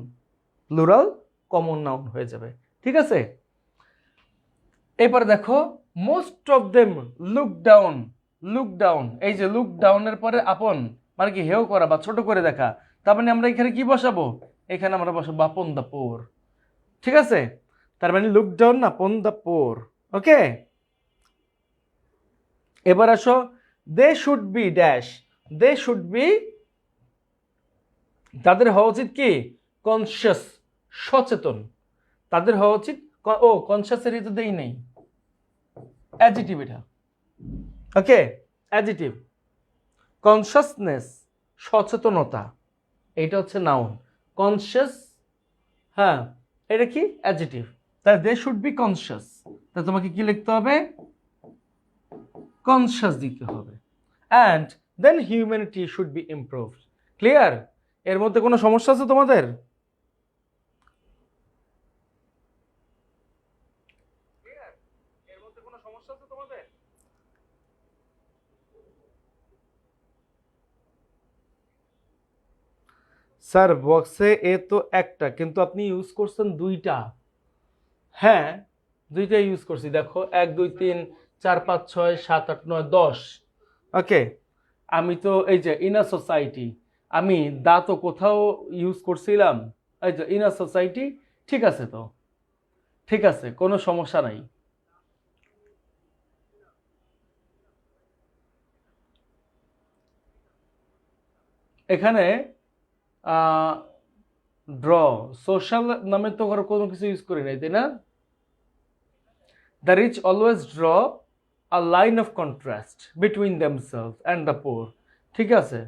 plural common noun হয়ে যাবে, ঠিক আছে? এবার দেখো most of them look down, look down, এই যে লুক ডাউনের পরে আপন মানে কি হেও করা বা ছোট করে দেখা, তার মানে আমরা এখানে কি বসাবো, এখানে আমরা বসাবো আপন দ্য পোর, ঠিক আছে? তার মানে look down upon the poor, okay? এবার আসো, they should be dash, they should be, তাদের হওয়া উচিত কি, কনসিয়াস, সচেতন, তাদের হওয়া উচিত, ও কনসিয়াসের তো দেই নেই, অ্যাডজেক্টিভ এটা, ওকে? অ্যাডজেক্টিভ, কনসিয়াসনেস, সচেতনতা, এইটা হচ্ছে নাউন, কনসিয়াস, হ্যাঁ এটা কি অ্যাডজেক্টিভ। তাহলে দে শুড বি কনসিয়াস, তাহলে তোমাকে কি লিখতে হবে, কনসিয়াস দিতে হবে। And then humanity should be improved. Clear? এর মধ্যে কোনো সমস্যা আছে তোমাদের? স্যার বক্সে এ তো একটা, কিন্তু আপনি ইউজ করছেন দুইটা। হ্যাঁ দুইটা ইউজ করছি, দেখো 1 2 3 4 5 6 7 8 9 10, ওকে? আমি তো এই যে ইন আ সোসাইটি, আমি দা তো কোথাও ইউজ করছিলাম, এই যে ইন আ সোসাইটি, ঠিক আছে, তো ঠিক আছে, কোনো সমস্যা নাই। এখানে ড্র সোশ্যাল নামে তো কোনো কিছু ইউজ করি নাই, তাই না? The rich always draw a line of contrast between themselves and the poor. ঠিক আছে,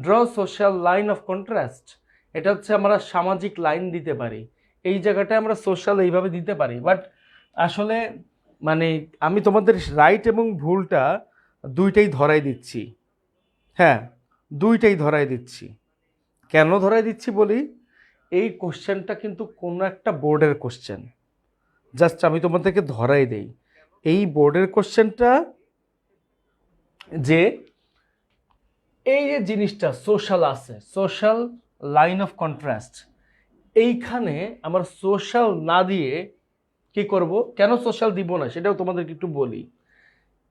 draw social line of contrast, এটা হচ্ছে আমরা সামাজিক লাইন দিতে পারি, এই জায়গাটায় আমরা সোশ্যাল এইভাবে দিতে পারি। বাট আসলে মানে আমি তোমাদের রাইট এবং ভুলটা দুইটাই ধরাই দিচ্ছি। হ্যাঁ, দুইটাই ধরাই দিচ্ছি। কেন ধরাই দিচ্ছি বলি, এই কোশ্চেনটা কিন্তু কোনো একটা বোর্ডের কোশ্চেন, জাস্ট আমি তোমাদেরকে ধরাই দেই। এই বোর্ডের কোশ্চেনটা যে এই যে জিনিসটা সোশ্যাল আছে, সোশ্যাল লাইন অফ কন্ট্রাস্ট, এইখানে আমার সোশ্যাল না দিয়ে কি করব, কেন সোশ্যাল দিব না সেটাও তোমাদেরকে একটু বলি।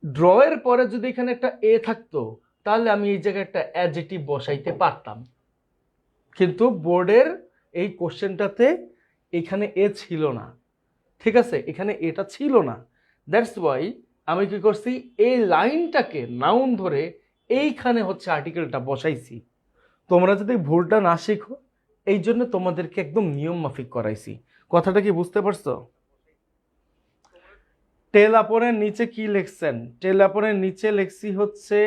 ড্রয়ের পরে যদি এখানে একটা এ থাকতো তাহলে আমি এই জায়গায় একটা অ্যাডজেক্টিভ বসাইতে পারতাম, কিন্তু বোর্ডের এই কোশ্চেনটাতে এখানে এ ছিল না। ঠিক আছে, এখানে এটা ছিল না, দ্যাটস ওয়াই আমি কি করছি, এই লাইনটাকে নাউন ধরে এইখানে হচ্ছে আর্টিকেলটা বসাইছি। তোমরা যদি ভুলটা না শিখো এই জন্য তোমাদেরকে একদম নিয়ম মাফিক করাইছি। কথাটা কি বুঝতে পারছো? টেল আপনের নিচে কি লিখছেন? টেল আপনের নিচে লিখছি হচ্ছে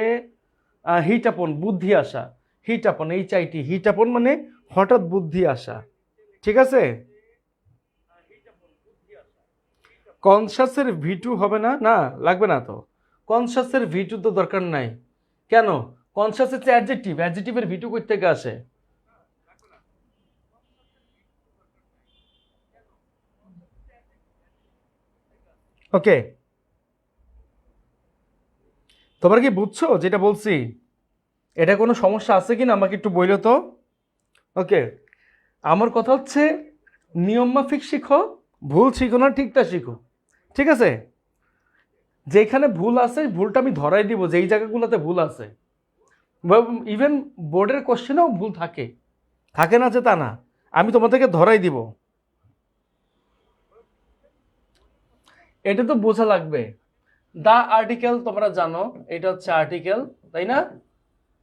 হিট আপন, বুদ্ধি আসা। হিট আপন, HIT, হিট আপন মানে হঠাৎ বুদ্ধি আসা। ঠিক আছে, কনসাসের V2 হবে না? না, লাগবে না তো, কনসাসের V2 তো দরকার নাই। কেন? কনসাস হচ্ছে অ্যাডজেক্টিভ, অ্যাডজেক্টিভের V2 কই থেকে আসে? ওকে, তোমরা কি বুঝছো যেটা বলছি? এটা কোনো সমস্যা আছে কিনা আমাকে একটু বইলো তো। ওকে, আমার কথা হচ্ছে নিয়ম মাফিক শিখো, ভুল শিখো না, ঠিকটা শিখো। ঠিক আছে, যেখানে ভুল আছে ভুলটা আমি ধরাই দিব, যে এই জায়গাগুলোতে ভুল আছে। ইভেন বোর্ডের কোশ্চেনেও ভুল থাকে, থাকে না যে তা না, আমি তোমাদেরকে ধরাই দিব। এটা তো বোঝা লাগবে। দা আর্টিকেল তোমরা জানো, এটা হচ্ছে আর্টিকেল, তাই না?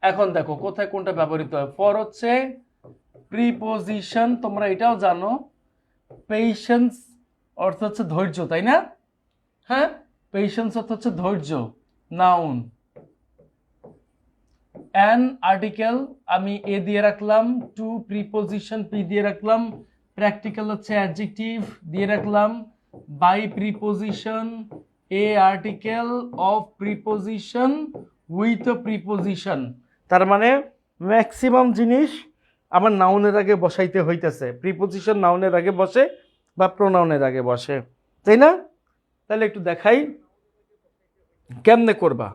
এখন দেখো কোথায় কোনটা ব্যবহৃত হয়। ফর হচ্ছে প্রিপোজিশন, তোমরা এটাও জানো। পেশেন্স অর্থ হচ্ছে ধৈর্য, তাই না? হ্যাঁ, পেশেন্স অর্থ হচ্ছে ধৈর্য, নাউন। অ্যান আর্টিকেল আমি এ দিয়ে রাখলাম, টু প্রিপোজিশন পি দিয়ে রাখলাম, প্র্যাকটিক্যাল হচ্ছে অ্যাডজেক্টিভ দিয়ে রাখলাম, by preposition a article of preposition with preposition. তার মানে ম্যাক্সিমাম জিনিস আমার নাউনের আগে বসাইতে হইতেছে, প্রিপোজিশন নাউনের আগে বসে বা প্রোনাউনের আগে বসে, তাই না? তাহলে একটু দেখাই কেমনে করবা।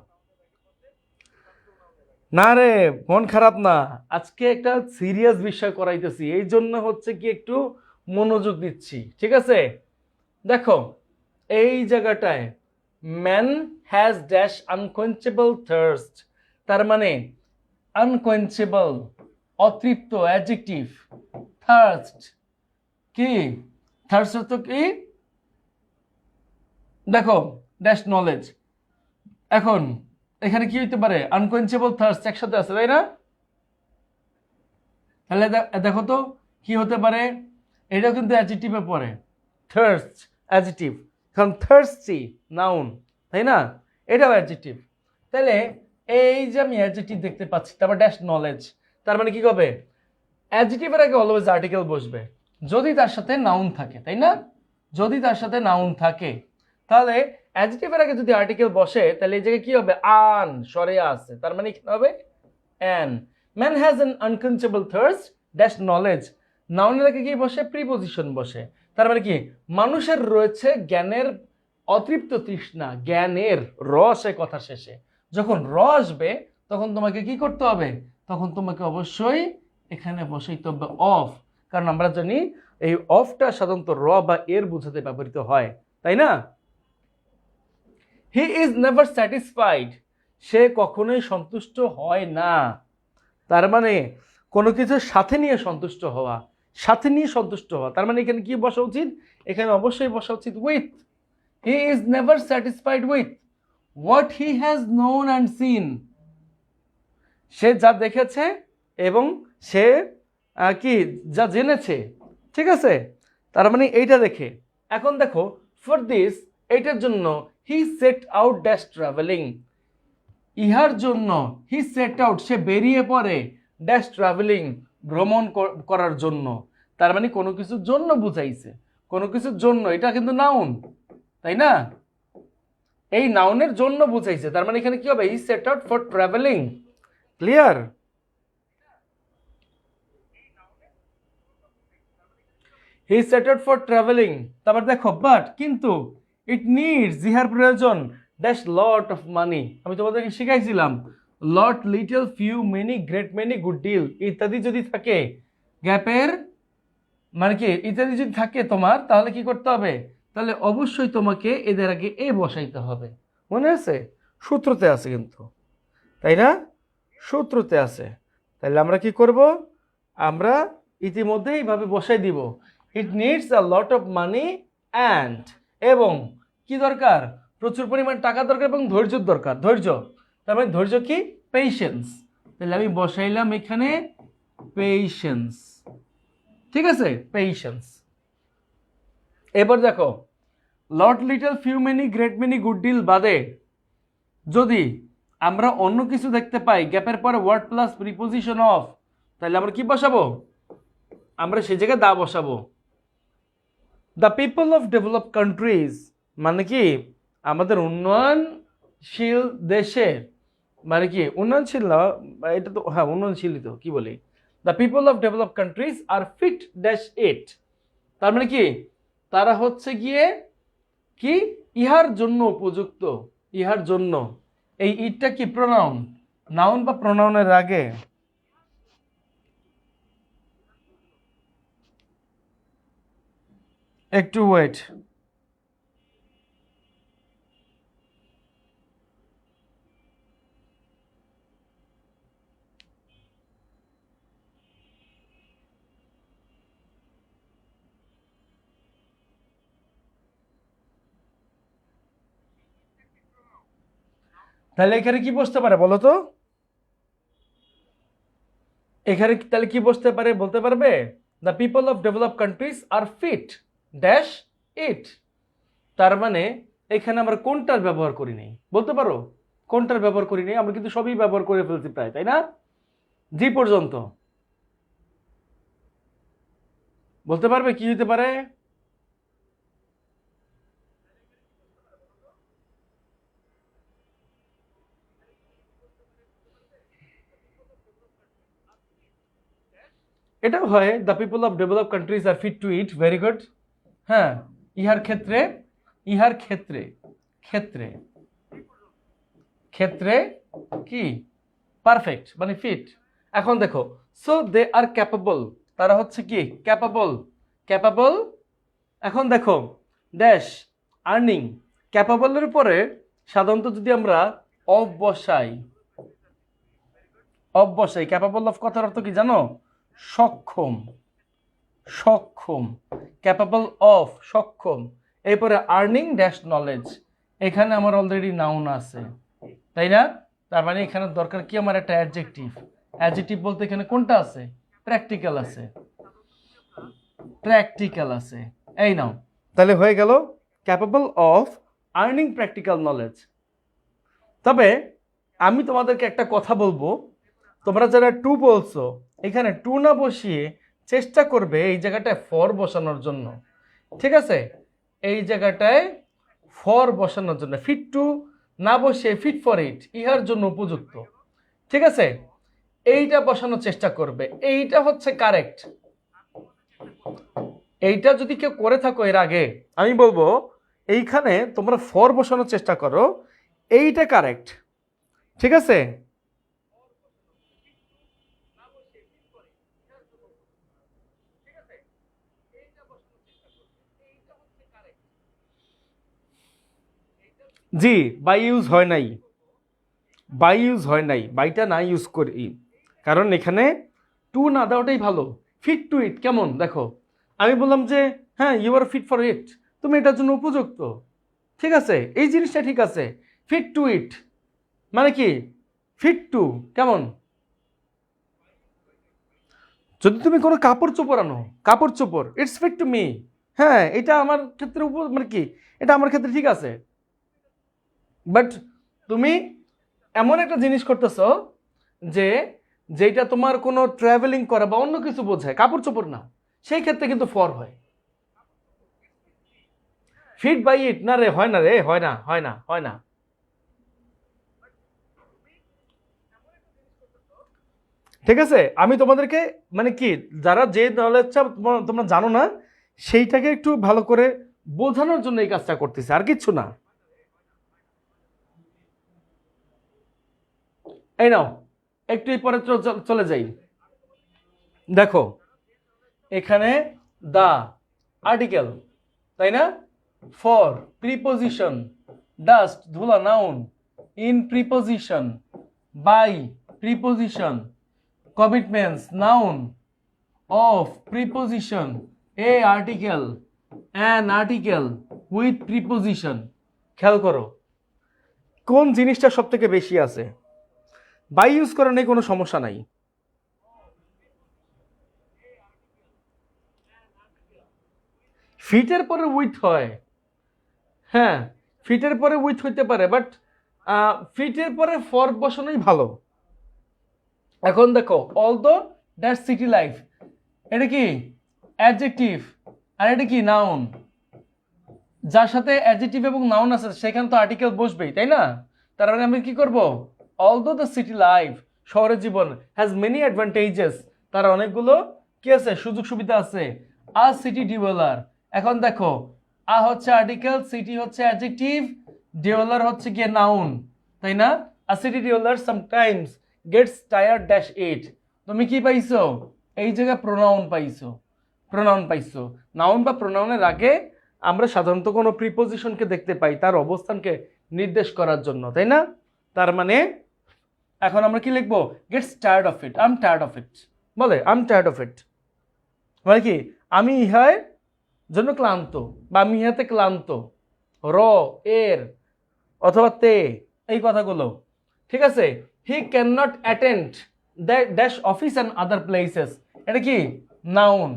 না রে, মন খারাপ না, আজকে একটা সিরিয়াস বিষয় করাইতেছি, এই জন্য হচ্ছে কি একটু মনোযোগ দিচ্ছি। ঠিক আছে, দেখো এই জায়গাটায় ম্যান হ্যাজ ড্যাশ আনকোয়েঞ্চেবল থার্স্ট, তার মানে আনকোয়েঞ্চেবল অতৃপ্ত, অ্যাডজেক্টিভ। থার্স্ট কি? থার্স্ট অর্থ কি? দেখো ড্যাশ নলেজ। এখন এখানে কি হইতে পারে? আনকোয়েঞ্চেবল থার্স্ট একসাথে আছে, তাই না? তাহলে দেখো তো কি হতে পারে, এটাও কিন্তু অ্যাডজেক্টিভে পড়ে, থার্স্ট অ্যাডজেক্টিভ, কারণ থার্স্টি নাউন, তাই না? এটাও অ্যাডজেক্টিভ। তাহলে এই যে আমি অ্যাডজেক্টিভ দেখতে পাচ্ছি, তারপর ড্যাশ নলেজ, তার মানে কি হবে? অ্যাডজেক্টিভের আগে অলওয়েজ আর্টিকেল বসবে যদি তার সাথে নাউন থাকে, তাই না? যদি তার সাথে নাউন থাকে, তাহলে অ্যাডজেক্টিভের আগে যদি আর্টিকেল বসে তাহলে এই জায়গায় কি হবে? আন সরে আসছে, তার মানে কি হবে? An. Man has an unquenchable thirst dash knowledge, নাউনের আগে কি বসে? প্রিপোজিশন বসে, তার মানে কি? মানুষের রয়েছে জ্ঞানের অতৃপ্ত তৃষ্ণা, জ্ঞানের রস এই কথা শেষে। যখন র আসবে তখন তোমাকে কি করতে হবে? তখন তোমাকে অবশ্যই এখানে বসাইতে হবে অফ, কারণ আমরা জানি এই অফটা সাধারণত র বা এর বোঝাতে ব্যবহৃত হয়, তাই না? হি ইজ নেভার স্যাটিসফাইড, সে কখনোই সন্তুষ্ট হয় না, তার মানে কোনো কিছুর সাথে নিয়ে সন্তুষ্ট হওয়া, সাথে নিয়ে সন্তুষ্ট হওয়া, তার মানে এখানে কি বসা উচিত? এখানে অবশ্যই বসা উচিত with. He is never satisfied with what he has known and seen, সে যা দেখেছে এবং সে কি যা জেনেছে, ঠিক আছে, তার মানে এইটা দেখে। এখন দেখো ফর দিস, এইটার জন্য হি সেট আউট ড্যাশ ট্রাভেলিং, ইহার জন্য হি সেট আউট সে বেরিয়ে পড়ে ড্যাশ ট্রাভেলিং ভ্রমণ করার জন্য। তার মানে কোনো কিছুর জন্য বুঝাইছে, কোনো কিছুর জন্য, এটা কিন্তু নাউন, তাই না? এই নাউনের জন্য বুঝাইছে, তার মানে এখানে কি হবে, he set out for travelling. Clear? He set out for travelling. তারপর দেখো বাট কিন্তু ইট নিডস, ইহার প্রয়োজন ড্যাশ লট অফ মানি, আমি তোমাদেরকে শিখাইছিলাম lot, little, few, many, great many, good deal ইত্যাদি যদি থাকে, গ্যাপের মানে কি ইত্যাদি যদি থাকে তোমার, তাহলে কি করতে হবে, তাহলে অবশ্যই তোমাকে এদের আগে এ বসাইতে হবে। মনে আছে? সূত্রতে আছে কিন্তু, তাই না? সূত্রতে আছে। তাহলে আমরা কি করব, আমরা ইতিমধ্যে এইভাবে বসাই দিব, it needs a lot of money and, এবং কি দরকার, প্রচুর পরিমাণ টাকা দরকার এবং ধৈর্যের দরকার, ধৈর্য। তার মানে ধৈর্য কি, পেশেন্স। তাহলে আমি বসাইলাম এখানে পেশেন্স, ঠিক আছে, পেশেন্স। এবার দেখো lot, little, few, many, great many, good deal বাদে যদি আমরা অন্য কিছু দেখতে পাই গ্যাপের পরে ওয়ার্ড প্লাস প্রিপোজিশন অফ, তাহলে আমরা কি বসাবো, আমরা সেই জায়গায় দা বসাবো। The people of developed countries মানে কি, আমাদের উন্নয়নশীল দেশের, মানে কি উন্নয়নশীল না, এটা তো হ্যাঁ উন্নয়নশীলই তো, কি বলি, the people of developed countries are fit dash it, তার মানে কি, তারা হচ্ছে গিয়ে কি, ইহার জন্য উপযুক্ত, ইহার জন্য। এই ইটটা কি প্রোনাউন, নাউন বা প্রোনাউনের আগে, একটু ওয়েট, তাহলে এখানে কি বসতে পারে বলো তো, এখানে তাহলে কি বসতে পারে বলতে পারবে, the people of developed countries are fit dash it, তার মানে এখানে আমরা কোনটার ব্যবহার করি নাই বলতে পারো, কোনটার ব্যবহার করি নাই, আমরা কিন্তু সবই ব্যবহার করে ফেলছি প্রায়, তাই না, জি পর্যন্ত। বলতে পারবে কি হতে পারে, এটাও হয়, the people of developed countries are fit to it, very good. হ্যাঁ, ইহার ক্ষেত্রে, ইহার ক্ষেত্রে, ক্ষেত্রে, ক্ষেত্রে কি পারফেক্ট মানে ফিট। এখন দেখো সো দে আর ক্যাপাবল, তারা হচ্ছে কি ক্যাপাবল, ক্যাপাবল। এখন দেখো ড্যাশ আর্নিং, ক্যাপাবলের উপরে সাধারণত যদি আমরা অফ বসাই, অফ বসাই, ক্যাপাবল অফ কথার অর্থ কি জানো, সক্ষম, সক্ষম, ক্যাপাবল অফ সক্ষম। এরপরে আর্নিং ড্যাশ নলেজ, এখানে আমার অলরেডি নাউন আছে, তাই না, তার মানে এখানে দরকার কি আমার একটা অ্যাডজেক্টিভ, অ্যাডজেক্টিভ বলতে এখানে কোনটা আছে, প্র্যাকটিক্যাল আছে, প্র্যাকটিক্যাল আছে, এই নাও, তাহলে হয়ে গেল capable of earning practical knowledge. তবে আমি তোমাদেরকে একটা কথা বলবো, তোমরা যারা টু বলছো এখানে টু না বসিয়ে চেষ্টা করবে এই জায়গাটায় ফর বসানোর জন্য, ঠিক আছে, এই জায়গাটায় ফর বসানোর জন্য, ফিট টু না বসিয়ে ফিট ফর ইট, ইহার জন্য উপযুক্ত, ঠিক আছে, এইটা বসানোর চেষ্টা করবে, এইটা হচ্ছে কারেক্ট। এইটা যদি কেউ করে থাকো এর আগে, আমি বলবো এইখানে তোমরা ফর বসানোর চেষ্টা করো, এইটা কারেক্ট, ঠিক আছে। জি, বাই ইউজ হয় নাই, বাই ইউজ হয় নাই, বাইটা না ইউজ করি, কারণ এখানে টু না দেওয়াটাই ভালো। ফিট টু ইট কেমন দেখো, আমি বললাম যে হ্যাঁ you are fit for it, তুমি এটার জন্য উপযুক্ত, ঠিক আছে, এই জিনিসটা ঠিক আছে। ফিট টু ইট মানে কি, ফিট টু কেমন, যদি তুমি কোনো কাপড় চোপড় আনো, কাপড় চোপড়, ইটস ফিট টু মি, হ্যাঁ এটা আমার ক্ষেত্রে মানে কি, এটা আমার ক্ষেত্রে ঠিক আছে। বাট তুমি এমন একটা জিনিস করতেছো যে যেটা তোমার কোনো ট্রাভেলিং করা বা অন্য কিছু বোঝায়, কাপড় চোপড় না, সেই ক্ষেত্রে কিন্তু ফর হয়। ফিট বাই ইট না রে, হয় না রে, হয় না, হয় না, হয় না। ঠিক আছে, আমি তোমাদেরকে মানে কি, যারা যে নলেজটা তোমরা জানো না সেইটাকে একটু ভালো করে বোঝানোর জন্য এই কাজটা করতেছে, আর কিচ্ছু না। এই নাও, একটু পরে চলে যাই। দেখো এখানে দা আর্টিকেল, তাই না? ফর প্রিপোজিশন, ডাস্ট ধুলা noun, in preposition, by preposition, commitments noun, of preposition, a article, an article with preposition. খেয়াল করো কোন জিনিসটা সব থেকে বেশি আছে। বাই ইউজ করা নেই, কোনো সমস্যা নাই। ফিটের পরে উইথ হয়, হ্যাঁ ফিটের পরে উইথ হইতে পারে, বাট ফিটের পরে ফর বসানোই ভালো। এখন দেখো all the that city life, এটা কি অ্যাডজেক্টিভ আর এটা কি নাউন। যার সাথে অ্যাডজেক্টিভ এবং নাউন আছে সেখানে তো আর্টিকেল বসবেই, তাই না? তার মানে আমি কি করব, অলদো দ্য সিটি লাইফ, শহরের জীবন, হ্যাজ মেনি অ্যাডভান্টেজেস, তার অনেকগুলো কি আছে, সুযোগ সুবিধা আছে। আ সিটি ডেভেলপার, এখন দেখো আ হচ্ছে আর্টিকেল, সিটি হচ্ছে অ্যাডজেক্টিভ, ডেভেলপার হচ্ছে কি নাউন, তাই না? আ city developer sometimes gets tired dash it, তুমি কি পাইছো, এই জায়গায় প্রোনাউন পাইছো, প্রোনাউন পাইছো। নাউন বা প্রোনাউনের আগে আমরা সাধারণত কোনো প্রিপোজিশনকে দেখতে পাই তার অবস্থানকে নির্দেশ করার জন্য, তাই না? তার মানে এখন আমরা কি লিখবো, gets tired of it, I am tired of it, বলে I am tired of it, মানে কি আমি ইহার জন্য ক্লান্ত বা আমি ইহাতে ক্লান্ত, র এর অথবা তে, এই কথাগুলো। ঠিক আছে, he can not attend that dash office and other places, এটা কি নাউন।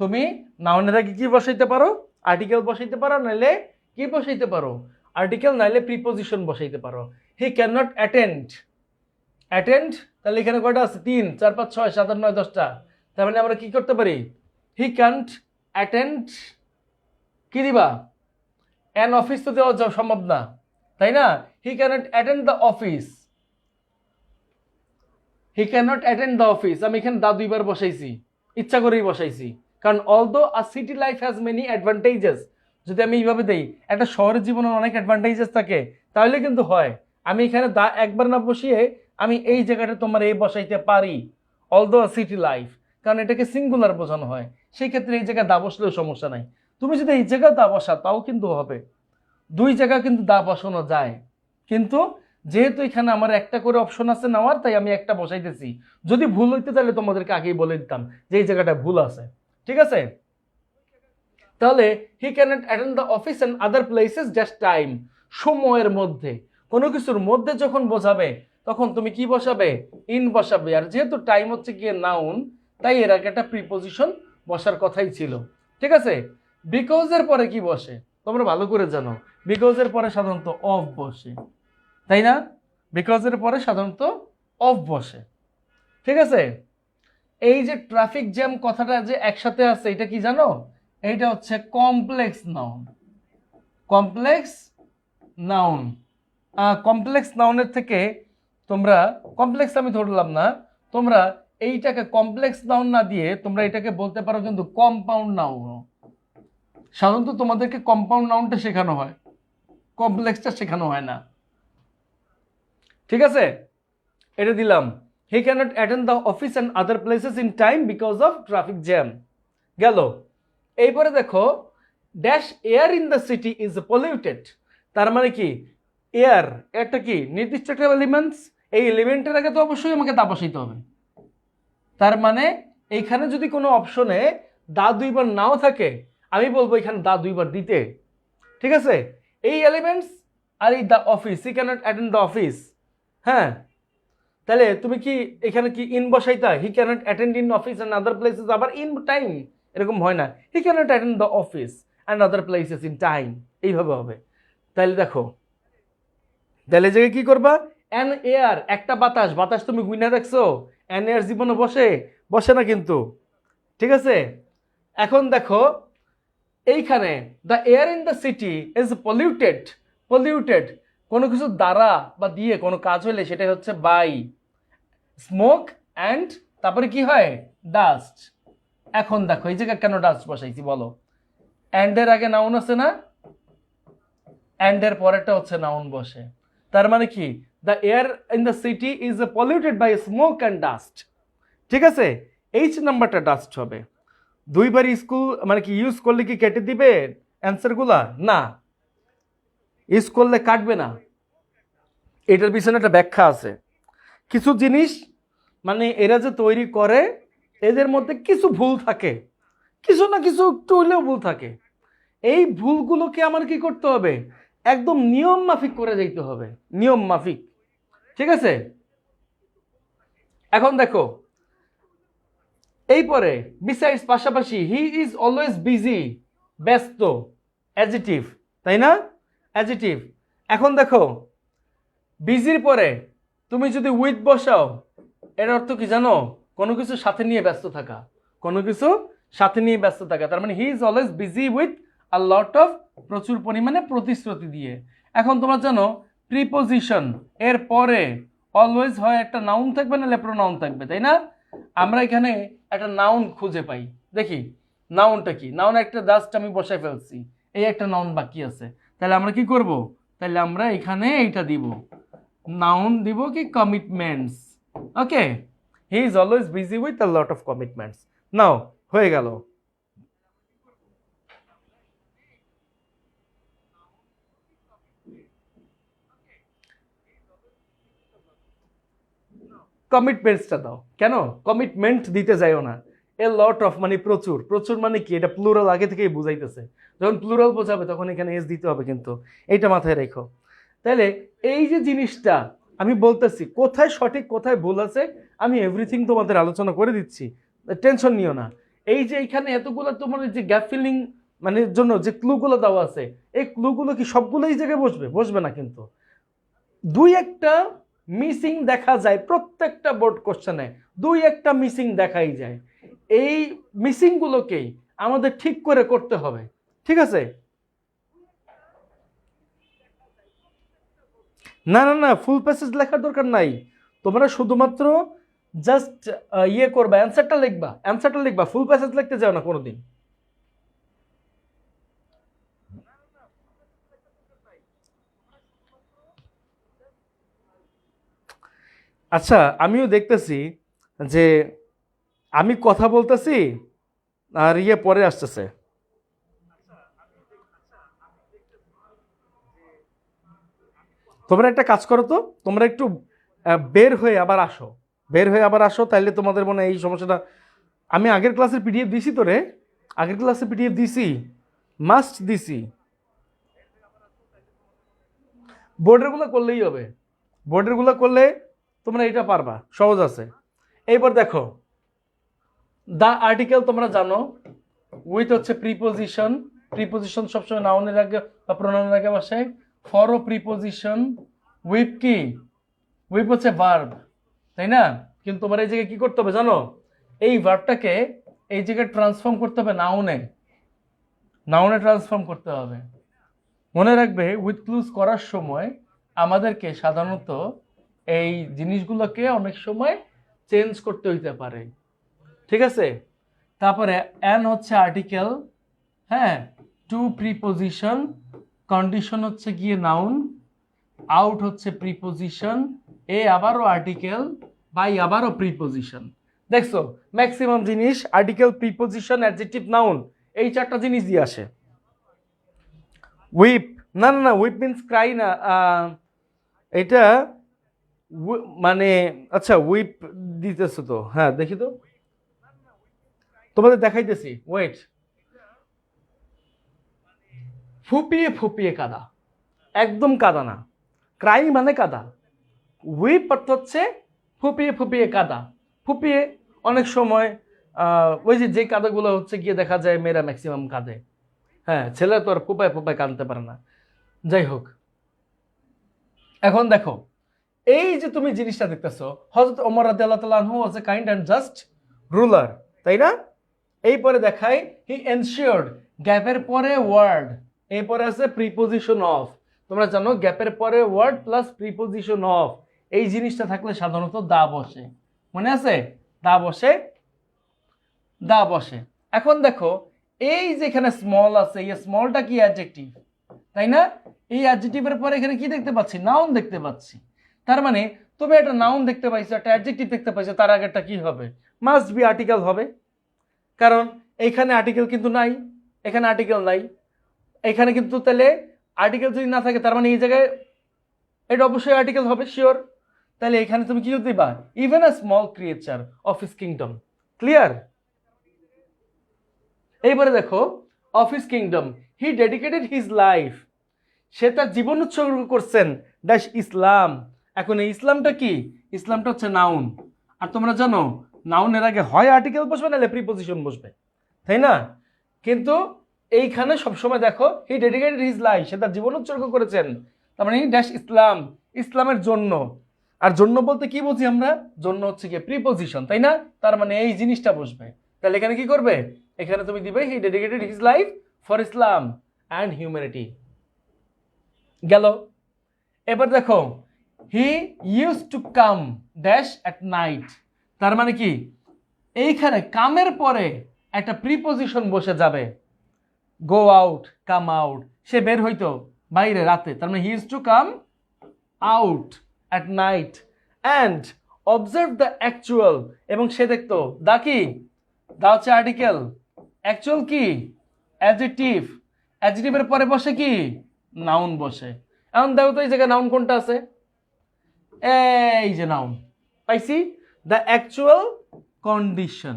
তুমি নাউনের আগে কি বসাইতে পারো, আর্টিকেল বসাইতে পারো, নাইলে কি বসাইতে পারো, আর্টিকেল নাইলে প্রিপোজিশন বসাইতে পারো। He can not attend, attend তাহলে এখানে কয়টা আছে, 3 4 5 6 7 8 9 10টা। তার মানে আমরা কি করতে পারি, হি ক্যান্ট অ্যাটেন্ড, কি দিবা, অ্যান অফিস তো দেওয়া সম্ভব না, তাই না? He cannot attend the office, he cannot attend the office, আমি এখানে দা 2বার বসাইছি, ইচ্ছা করেই বসাইছি, কারণ although a city life has many advantages, যদি আমি এইভাবে দেই একটা শহরের জীবনের অনেক অ্যাডভান্টেজেস থাকে তাহলে কিন্তু হয়। আমি এখানে দা একবার না বসিয়ে আমি এই জায়গাটা তোমার এই বসাইতে পারি, অলদো আ সিটি লাইফ, কারণ এটাকে সিঙ্গুলার বোঝানো হয়, সেই ক্ষেত্রে এই জায়গায় দা বসলেও সমস্যা নাই। তুমি যদি এই জায়গায় দা বসা তাও কিন্তু হবে, 2 জায়গা কিন্তু দা বসানো যায়, কিন্তু যেহেতু এখানে আমার একটা করে অপশন আছে নেওয়ার, তাই আমি একটা বসাইতেছি। যদি ভুল হইতে তাহলে তোমাদেরকে আগেই বলে দিতাম যে এই জায়গাটা ভুল আছে, ঠিক আছে? তাহলে he cannot attend the office and other places just time, সময়ের মধ্যে, কোনো কিছুর মধ্যে যখন বোঝাবে তখন তুমি কি বসাবে, ইন বসাবে। আর যেহেতু টাইম হচ্ছে গিয়ে নাউন, তাই এর আগে একটা প্রিপোজিশন বসার কথাই ছিল, ঠিক আছে? বিকজ এর পরে কি বসে তোমরা ভালো করে জানো, বিকজ এর পরে সাধারণত অফ বসে, তাই না? বিকজ এর পরে সাধারণত অফ বসে, ঠিক আছে? এই যে ট্রাফিক জ্যাম কথাটা যে একসাথে আছে এটা কি জানো, এইটা হচ্ছে complex noun, complex noun. Complex নাউনের থেকে তোমরা, কমপ্লেক্স আমি ধরলাম না, তোমরা এইটাকে কমপ্লেক্স নাউন না দিয়ে তোমরা এটাকে বলতে পারো কিন্তু কম্পাউন্ড নাউন। সাধারণত তোমাদেরকে কম্পাউন্ড নাউনটা শেখানো হয়, কমপ্লেক্সটা শেখানো হয় না, ঠিক আছে? এটা দিলাম, he cannot attend the office and other places in time because of traffic jam, গেল। এইবারে দেখো dash air in the city is polluted, তার মানে কি এয়ার, একটা কি নির্দিষ্ট একটা এলিমেন্টস, এই এলিমেন্টের আগে তো অবশ্যই আমাকে দা বসাইতে হবে। তার মানে এইখানে যদি কোনো অপশনে দা 2বার নাও থাকে আমি বলবো এখানে দা 2বার দিতে, ঠিক আছে? এই এলিমেন্টস আর এই the office, he cannot attend the office, হ্যাঁ তাহলে তুমি কি এখানে কি ইন বসাইতা, he cannot attend in office and other places, আবার ইন টাইম, এরকম হয় না, he cannot attend the office and other places in time, এইভাবে হবে। তাহলে দেখো, তাহলে এই জায়গায় কি করবা, অ্যান এয়ার, একটা বাতাস, বাতাস তুমি গুইনা দেখছো, অ্যান এয়ার জীবনে বসে, বসে না কিন্তু, ঠিক আছে। এখন দেখো এইখানে the air in the city is polluted, polluted কোনো কিছু দ্বারা বা দিয়ে কোনো কাজ হলে সেটা হচ্ছে বাই স্মোক অ্যান্ড তারপরে কি হয়, ডাস্ট। এখন দেখো এই জায়গায় কেন ডাস্ট বসাইছি বলো, অ্যান্ডের আগে নাউন আছে না, অ্যান্ডের পরেরটা হচ্ছে নাউন বসে, তার মানে কি the air in the city is polluted by smoke and dust, ঠিক আছে। এইচ নাম্বারটা ডাস্ট হবে। দুইবার স্কুল মানে কি ইউজ করলে কি কেটে দিবে অ্যান্সারগুলা, না, ইউজ করলে কাটবে না, এটার পিছনে একটা ব্যাখ্যা আছে। কিছু জিনিস মানে এরা যে তৈরি করে এদের মধ্যে কিছু ভুল থাকে, কিছু না কিছু একটু হইলেও ভুল থাকে, এই ভুলগুলোকে আমার কি করতে হবে, একদম নিয়ম মাফিক করে যাইতে হবে, নিয়ম মাফিক, ঠিক আছে। এখন দেখো এই পরে বিসাইডস পাশাপাশি, হি ইজ অলওয়েজ বিজি, ব্যস্ত, অ্যাডজেক্টিভ, তাই না, অ্যাডজেক্টিভ। এখন দেখো বিজির পরে তুমি যদি উইথ বসাও, এর অর্থ কি জানো, কোনো কিছু সাথে নিয়ে ব্যস্ত থাকা, কোনো কিছু সাথে নিয়ে ব্যস্ত থাকা, তার মানে হি is always busy with a lot of, প্রচুর পরিমাণে প্রতিশ্রুতি দিয়ে। এখন তোমরা জানো প্রিপোজিশন এর পরে অলওয়েজ হয় একটা নাউন থাকবে না প্রোনাউন থাকবে, তাই না। আমরা এখানে একটা নাউন খুঁজে পাই, দেখি নাউনটা কি, নাউন একটা জাস্ট আমি বসাই ফেলছি, এই একটা নাউন বাকি আছে, তাহলে আমরা কি করব, তাহলে আমরা এখানে এইটা দিব, নাউন দিব কি commitments, okay, he is always busy with a lot of commitments. Now হয়ে গেল। কমিটমেন্টসটা দাও, কেন কমিটমেন্ট দিতে যাইও না, এ লট অফ মানে প্রচুর, প্রচুর মানে কি এটা প্লুরাল আগে থেকেই বুঝাইতেছে, যখন প্লুরাল বোঝাবে তখন এখানে এস দিতে হবে, কিন্তু এইটা মাথায় রেখো। তাহলে এই যে জিনিসটা আমি বলতেছি কোথায় সঠিক কোথায় ভুল আছে আমি এভরিথিং তোমাদের আলোচনা করে দিচ্ছি, টেনশন নিও না। এই যে এখানে এতগুলো তোমার যে গ্যাপ ফিলিং মানে জন্য যে ক্লুগুলো দেওয়া আছে, এই ক্লুগুলো কি সবগুলো এই জায়গায় বসবে, বসবে না, কিন্তু দুই একটা মিসিং দেখা যায় প্রত্যেকটা বোর্ড কোশ্চেনে, দুই একটা মিসিং দেখাই যায়, এই মিসিংগুলোকেই আমাদের ঠিক করে করতে হবে, ঠিক আছে। না না না, ফুল প্যাসেজ লেখার দরকার নাই, তোমরা শুধুমাত্র জাস্ট ইয়ে করবা, অ্যান্সারটা লিখবা, অ্যান্সারটা লিখবা, ফুল প্যাসেজ লিখতে যাও না কোনোদিন। আচ্ছা আমিও দেখতেছি যে আমি কথা বলতেছি আর ইয়ে পরে আসতেছে, তোমরা একটা কাজ করো তো, তোমরা একটু বের হয়ে আবার আসো, বের হয়ে আবার আসো, তাইলে তোমাদের মনে হয় এই সমস্যাটা। আমি আগের ক্লাসের পিডিএফ দিছি তো রে, আগের ক্লাসে পিডিএফ দিছি, মাস্ট দিছি, বোর্ডেরগুলো করলেই হবে, বোর্ডেরগুলো করলে তোমরা এটা পারবা, সহজ আছে। এইবার দেখো দ্য আর্টিকেল তোমরা জানো, উইথ হচ্ছে প্রিপোজিশন, প্রিপোজিশন সবসময় নাউনের আগে বা প্রোনাউনের আগে বসে, ফরও প্রিপোজিশন, উইথ কি, উইথ হচ্ছে ভার্ব, তাই না। কিন্তু তোমার এই জায়গায় কি করতে হবে জানো, এই ভার্বটাকে এই জায়গায় ট্রান্সফর্ম করতে হবে নাউনে, নাউনে ট্রান্সফর্ম করতে হবে। মনে রাখবে উইথ ক্লুজ করার সময় আমাদেরকে সাধারণত এই জিনিসগুলোকে অনেক সময় চেঞ্জ করতে হইতে পারে, ঠিক আছে। তারপরে অ্যান হচ্ছে আর্টিকেল, হ্যাঁ, টু প্রিপোজিশন, কন্ডিশন হচ্ছে গিয়ে নাউন, আউট হচ্ছে প্রিপোজিশন, এ আবারও আর্টিকেল, বাই আবারও প্রিপোজিশন। দেখছো ম্যাক্সিমাম জিনিস আর্টিকেল প্রিপোজিশন অ্যাডজেক্টিভ নাউন এই চারটা জিনিস দিয়ে আসে। উইপ, না না না, উইপ মিন্স ক্রাই না, এটা মানে আচ্ছা উইপ দিতেছো তো, হ্যাঁ দেখি তো তোমাদের দেখাইতেছি, ওয়েট, ফুপিয়ে ফুপিয়ে কাদা, একদম কাদা না, ক্রাই মানে কাদা, উইপ অর্থ হচ্ছে ফুপিয়ে ফুপিয়ে কাঁদা। ফুপিয়ে অনেক সময় ওই যে কাঁদাগুলো হচ্ছে গিয়ে দেখা যায় মেয়েরা ম্যাক্সিমাম কাঁদে। হ্যাঁ, ছেলে তো আর ফুপায় ফুপায় কাঁদতে পারে না। যাই হোক, এখন দেখো এই যে তুমি জিনিসটা দেখতেছো, হযরত ওমর রাদিয়াল্লাহু তাআলা আনহু was a kind and just ruler, তাই না? এই পরে দেখাই হি এনশিওরড, গ্যাপের পরে ওয়ার্ড, এই পরে আছে প্রিপোজিশন অফ। তোমরা জানো গ্যাপের পরে ওয়ার্ড প্লাস প্রিপোজিশন অফ, এই জিনিসটা থাকলে সাধারণত দা বসে। মনে আছে? দা বসে, দা বসে। এখন দেখো এই যে এখানে স্মল আছে, এই স্মলটা কি অ্যাডজেক্টিভ, তাই না? এই অ্যাডজেক্টিভের পরে এখানে কি দেখতে পাচ্ছি? নাউন দেখতে পাচ্ছি। তার মানে তুমি একটা নাউন দেখতে পাইছো, একটা অ্যাডজেক্টিভ দেখতে পাইছো, তার আগেরটা কি হবে? মাস্ট বি আর্টিকেল হবে, কারণ এইখানে আর্টিকেল কিন্তু নাই, এখানে আর্টিকেল নাই, এখানে কিন্তু তাহলে আর্টিকেল যদি না থাকে তার মানে এই জায়গায় এটা অবশ্যই আর্টিকেল হবে, শিওর। তাহলে এখানে তুমি কি দিবা? Even a small creature of his kingdom. Clear? এইবারে দেখো of his kingdom he dedicated his life, সে তার জীবন উৎসর্গ করছেন ড্যাশ ইসলাম। এখন এই ইসলামটা কি? ইসলামটা হচ্ছে নাউন। আর তোমরা জানো নাউনের আগে হয় আর্টিকেল বসবে নাহলে প্রিপোজিশন বসবে, তাই না? কিন্তু এইখানে সবসময় দেখো হি ডেডিকেটেড হিজ লাইফ, সে তার জীবন উৎসর্গ করেছেন, তার মানে ড্যাশ ইসলাম, ইসলামের জন্য। আর জন্য বলতে কি বুঝি আমরা? জন্য হচ্ছে কি প্রিপোজিশন, তাই না? তার মানে এই জিনিসটা বসবে। তাহলে এখানে কি করবে? এখানে তুমি দিবে he dedicated his life for Islam and humanity. গেল। এবার দেখো he use to come dash at night, তার মানে কি এইখানে কামের পরে একটা প্রিপোজিশন বসে যাবে, গো আউট, কাম আউট, সে বের হইতো বাইরে রাতে, তার মানে he use to come out at night and observe the actual, এবং সে দেখতো দা কি? দা হচ্ছে আর্টিকেল, অ্যাকচুয়াল কি? অ্যাডজেক্টিভ, অ্যাডজেক্টিভের পরে বসে কি? নাউন বসে। এখন দেখো তো এই জায়গায় নাউন কোনটা আছে? এই যে নাউন পাইছি, দ্য অ্যাকচুয়াল কন্ডিশন।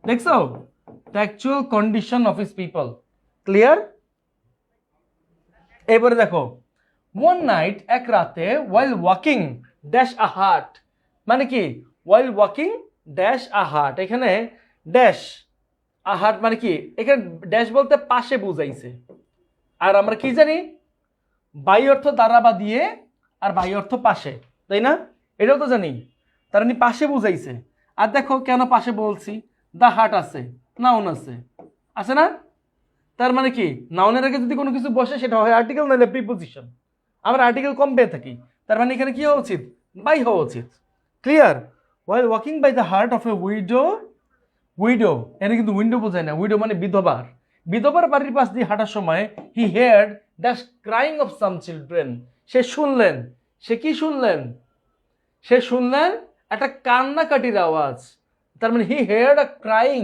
দেখছো? The actual condition of his people. Clear? এবারে দেখো ওয়ান নাইট, এক রাতে, ওয়াইল ওয়াকিং ড্যাশ আ হার্ট, মানে কি? ওয়াইল ওয়াকিং ড্যাশ আ হার্ট, এখানে ড্যাশ আ হার্ট মানে কি? এখানে ড্যাশ বলতে পাশে বুঝাইছে। আর আমরা কি জানি? বাই অর্থ দ্বারা বা দিয়ে, আর বাই অর্থ পাশে, তাই না? এটাও তো জানি। তার মানে পাশে বুঝাইছে। আর দেখো কেন পাশে বলছি? দা হার্ট আছে, নাউন আছে, আছে না? তার মানে কি নাউনের আগে যদি কোনো কিছু বসে সেটা হয় আর্টিকেল নাহলে প্রিপোজিশন। আমরা আর্টিকেল কম পেয়ে থাকি, তার মানে এখানে কি হওয়া উচিত? বাই হওয়া উচিত। Clear? While walking by the heart of a widow, widow এখানে কিন্তু উইন্ডো বোঝায় না, উইডো মানে বিধবার। বিধবার বাড়ির পাশ দিয়ে হাঁটার সময় he heard the crying of some children, সে শুনলেন, সে কি শুনলেন? সে শুনলেন একটা কান্নাকাটির আওয়াজ। তার মানে হি হেয়ার্ড আ ক্রাইং,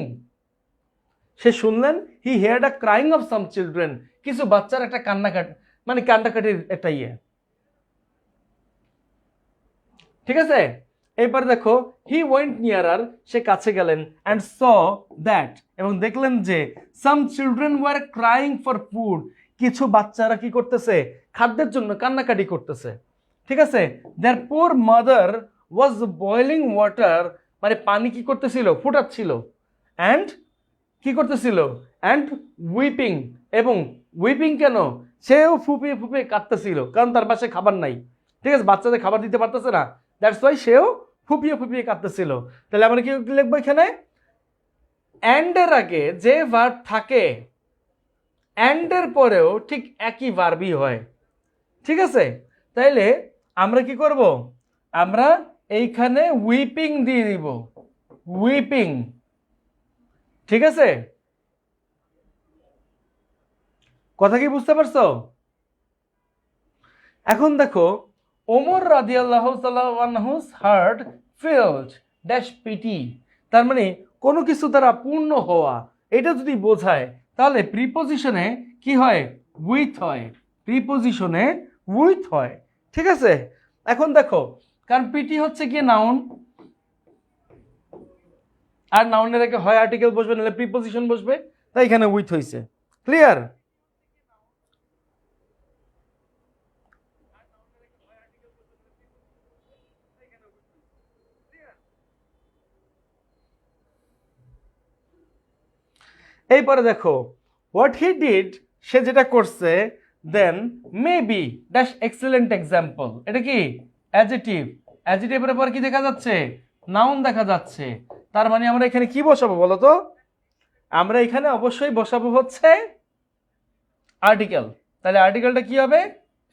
সে শুনলেন he heard a crying of some children, কিছু বাচ্চার একটা কান্নাকাটি, মানে কান্নাকাটির একটা ইয়ে। ঠিক আছে? এবার দেখো হি ওয়েন্ট নিয়ারার, সে কাছে গেলেন, অ্যান্ড স দ্যাট, এবং দেখলেন যে সাম children were crying for food, কিছু বাচ্চারা কি করতেছে? খাদ্যের জন্য কান্নাকাটি করতেছে। ঠিক আছে? দেয়ার পোর মাদার ওয়াজ বয়েলিং ওয়াটার, মানে পানি কি করতেছিল? ফুটাচ্ছিল। অ্যান্ড কি করতেছিল? অ্যান্ড উইপিং, এবং উইপিং কেন? সেও ফুপিয়ে ফুপিয়ে কাঁদতেছিল, কারণ তার পাশে খাবার নাই। ঠিক আছে? বাচ্চাদের খাবার দিতে পারতেছে না, দ্যাটস ওয়াই সেও ফুপিয়ে ফুপিয়ে কাঁদতেছিল। তাহলে আমরা কি লিখবো এখানে? অ্যান্ডের আগে যে ভার্ব থাকে, অ্যান্ডের পরেও ঠিক একই ভার্বই হয়। ঠিক আছে? তাইলে আমরা কি করব? আমরা এইখানে উইপিং দিয়ে দিব, উইপিং। ঠিক আছে? কথা কি বুঝতে পারছো? এখন দেখো ওমর রাদিয়াল্লাহু তাআলা আনহুস হার্ট ফিল্ড ড্যাশ পিটি, তার মানে কোনো কিছু দ্বারা পূর্ণ হওয়া, এটা যদি বোঝায় তাহলে প্রিপোজিশনে কি হয়? উইথ হয়। প্রিপোজিশনে উইথ হয়। ঠিক আছে? এখন দেখো কারণ পিটি হচ্ছে কি নাউন, আর নাউনের আগে হয় আর্টিকেল বসবে নাহলে প্রিপোজিশন বসবে, তাই এখানে উইথ হয়েছে। ক্লিয়ার? এইবারে দেখো হোয়াট হি ডিড, সে যেটা করছে, দেন মেবি ড্যাশ এক্সেলেন্ট এক্সাম্পল। এটা কি অ্যাডজেক্টিভ, অ্যাডজেক্টিভের পর কি দেখা যাচ্ছে, নাউন দেখা যাচ্ছে। তার মানে আমরা এখানে কি বসাবো বলো তো, আমরা এখানে অবশ্যই বসাবো হচ্ছে আর্টিকেল। তাহলে আর্টিকেলটা কি হবে,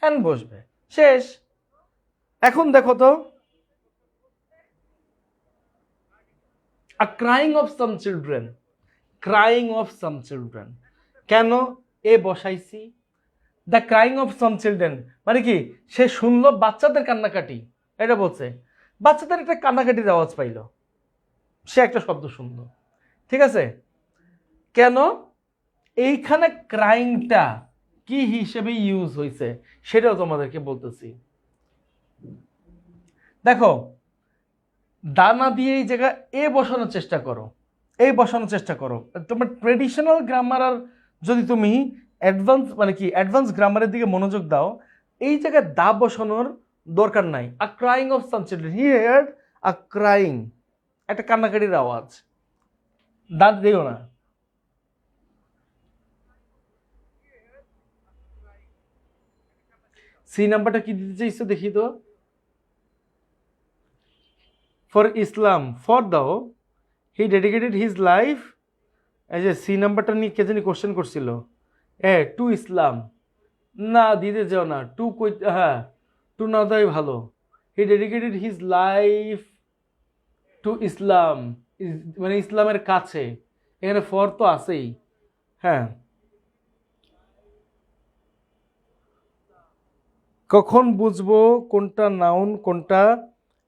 অ্যান বসবে, শেষ। এখন দেখো তো, আ crying of some children, crying of some children, কেন এ বসাইছি, the crying of some children মানে কি, সে শুনলো বাচ্চাদের কান্নাকাটি, এটা বলছে, বাচ্চাদের একটা কান্নাকাটির আওয়াজ পাইল, সে একটা শব্দ শুনলো, ঠিক আছে। কেন এইখানে ক্রাইংটা কি হিসেবে ইউজ হয়েছে সেটাও তোমাদেরকে বলতেছি। দেখো দানা দিয়ে এই জায়গা এ বসানোর চেষ্টা করো, এই বসানোর চেষ্টা করো। তোমার ট্রেডিশনাল গ্রামার আর যদি তুমি অ্যাডভান্স মানে কি অ্যাডভান্স গ্রামারের দিকে মনোযোগ দাও, এই জায়গায় দা বসানোর দরকার নাই। আ crying of some children, he heard a crying, একটা কান্নাকাটির আওয়াজ, দাঁত দিও না। সি নাম্বারটা কি দিতে চাইছো দেখি তো, ফর ইসলাম, ফর দাও, হি ডেডিকেটেড হিজ লাইফ, এই যে সি নাম্বারটা নিয়ে কে জানি কোশ্চেন করছিল, টু ইসলাম, না দিতে যাও না, টু কই, হ্যাঁ টু না দেওয়াই ভালো। He dedicated his life to Islam, মানে ইসলামের কাছে, এখানে ফর তো আছেই, হ্যাঁ। কখন বুঝবো কোনটা নাউন কোনটা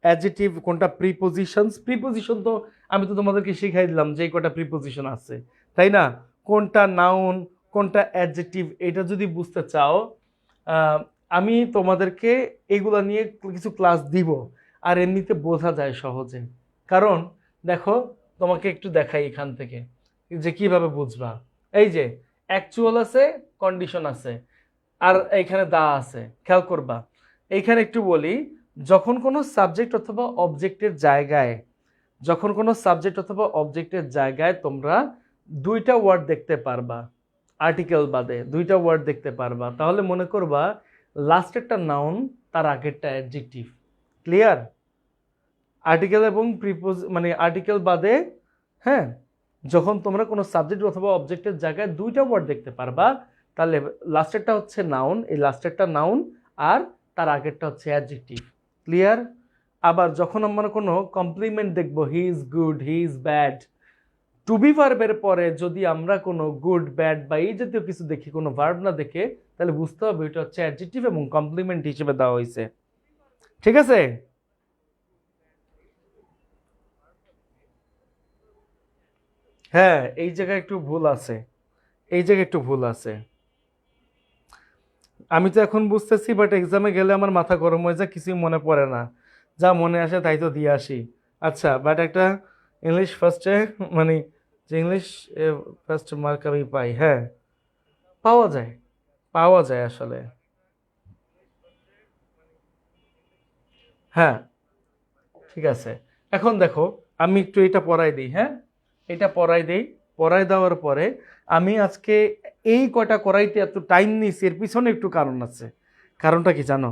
অ্যাডজেক্টিভ কোনটা প্রিপোজিশনস, প্রিপোজিশন তো আমি তো তোমাদেরকে শিখাই দিলাম যে কটা প্রিপোজিশন আছে, তাই না। কোনটা নাউন কোনটা অ্যাডজেক্টিভ এটা যদি বুঝতে চাও, আমি তোমাদেরকে এগুলা নিয়ে কিছু ক্লাস দিব, আর এমনিতে বোঝা যায় সহজে। কারণ দেখো তোমাকে একটু দেখাই এখান থেকে যে কিভাবে বুঝবা। এই যে অ্যাকচুয়াল আছে, কন্ডিশন আছে, আর এইখানে দা আছে, খেয়াল করবা। এইখানে একটু বলি, যখন কোনো সাবজেক্ট অথবা অবজেক্টের জায়গায়, যখন কোনো সাবজেক্ট অথবা অবজেক্টের জায়গায় তোমরা দুইটা ওয়ার্ড দেখতে পারবা, আর্টিকেল বাদে দুইটা ওয়ার্ড দেখতে পারবা, তাহলে মনে করবা লাস্টেরটা নাউন, তার আগেরটা অ্যাডজেক্টিভ। ক্লিয়ার? আর্টিকেল এবং মানে আর্টিকেল বাদে, হ্যাঁ, যখন তোমরা কোনো সাবজেক্ট অথবা অবজেক্টের জায়গায় দুইটা ওয়ার্ড দেখতে পারবা, তাহলে লাস্টেরটা হচ্ছে নাউন, এই লাস্টেরটা নাউন, আর তার আগেরটা হচ্ছে অ্যাডজেক্টিভ। ক্লিয়ার? আবার যখন আমরা কোনো কমপ্লিমেন্ট দেখবো, he is good, he is bad, to be ভার্বের পরে যদি আমরা কোনো গুড ব্যাড বা এই জাতীয় কিছু দেখি, কোনো ভার্ব না দেখে, তাহলে বুঝতে হবে এটা হচ্ছে অ্যাডজেক্টিভ এবং কমপ্লিমেন্ট হিসেবে দেওয়া হয়েছে। ঠিক আছে? হ্যাঁ, এই জায়গায় একটু ভুল আছে, এই জায়গায় একটু ভুল আছে। আমি তো এখন বুঝতেছি, বাট এক্সামে গেলে আমার মাথা গরম হয়ে যায়, কিছুই মনে পড়ে না, যা মনে আসে তাই তো দিয়ে আসি। আচ্ছা, বাট একটা ইংলিশ ফার্স্টে, মানে যে ইংলিশ ফার্স্ট মার্ক আমি পাই, হ্যাঁ পাওয়া যায়, পাওয়া যায় আসলে। হ্যাঁ ঠিক আছে, এখন দেখো আমি একটু এটা পড়াই দিই, হ্যাঁ এটা পড়াই দিই। পড়াই দেওয়ার পরে আমি আজকে এই কয়টা করাইতে এত টাইম নিয়েছি, এর পিছনে একটু কারণ আছে। কারণটা কি জানো?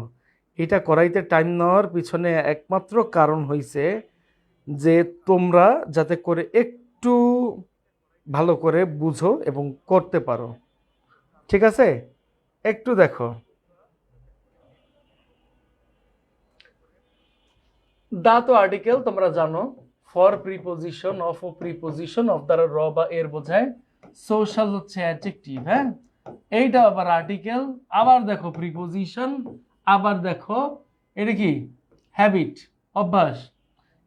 এটা করাইতে টাইম নেওয়ার পিছনে একমাত্র কারণ হইছে যে তোমরা যাতে করে একটু ভালো করে বুঝো এবং করতে পারো। ঠিক আছে? একটু দেখো, দা তো আর্টিকেল তোমরা জানো, ফর প্রিপোজিশন, অফ ও প্রিপোজিশন, অফ দ্বারা র বা এর বোঝায়, সোশ্যাল হচ্ছে অ্যাডজেক্টিভ, হ্যাঁ এইটা আবার আর্টিকেল, আবার দেখো প্রিপোজিশন, আবার দেখো এটা কি হ্যাবিট, অভ্যাস,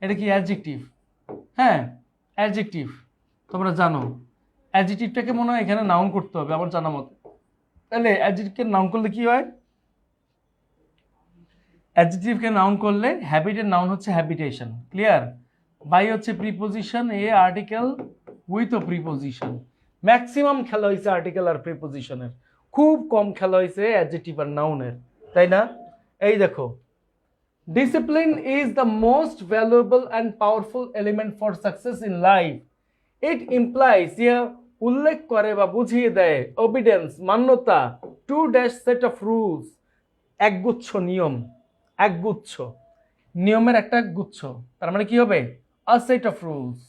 এটা কি অ্যাডজেক্টিভ, হ্যাঁ অ্যাডজেক্টিভ তোমরা জানো। অ্যাডজেক্টিভটাকে মনে হয় এখানে নাউন করতে হবে আমার জানা মতে, তাহলে অ্যাডজেক্টিভকে নাউন করলে কি হয়, অ্যাডজেক্টিভকে নাউন করলে হ্যাবিটের নাউন হচ্ছে হ্যাবিটেশন। ক্লিয়ার? বাই হচ্ছে প্রিপোজিশন, এ আর্টিকেল উইথ ও প্রিপোজিশন। ম্যাক্সিমাম খেলা হয়েছে আর্টিকেল আর প্রিপোজিশনের, খুব কম খেলা হয়েছে অ্যাডজেক্টিভ আর নাউনের, তাই না? এই দেখো, discipline is the most valuable and powerful element for success in life. It implies, উল্লেখ করে বা বুঝিয়ে দেয়, অবিডেন্স মান্যতা, to dash set of rules একগুচ্ছ নিয়ম, একগুচ্ছ নিয়মের একটা গুচ্ছ, তার মানে কি হবে a set of rules,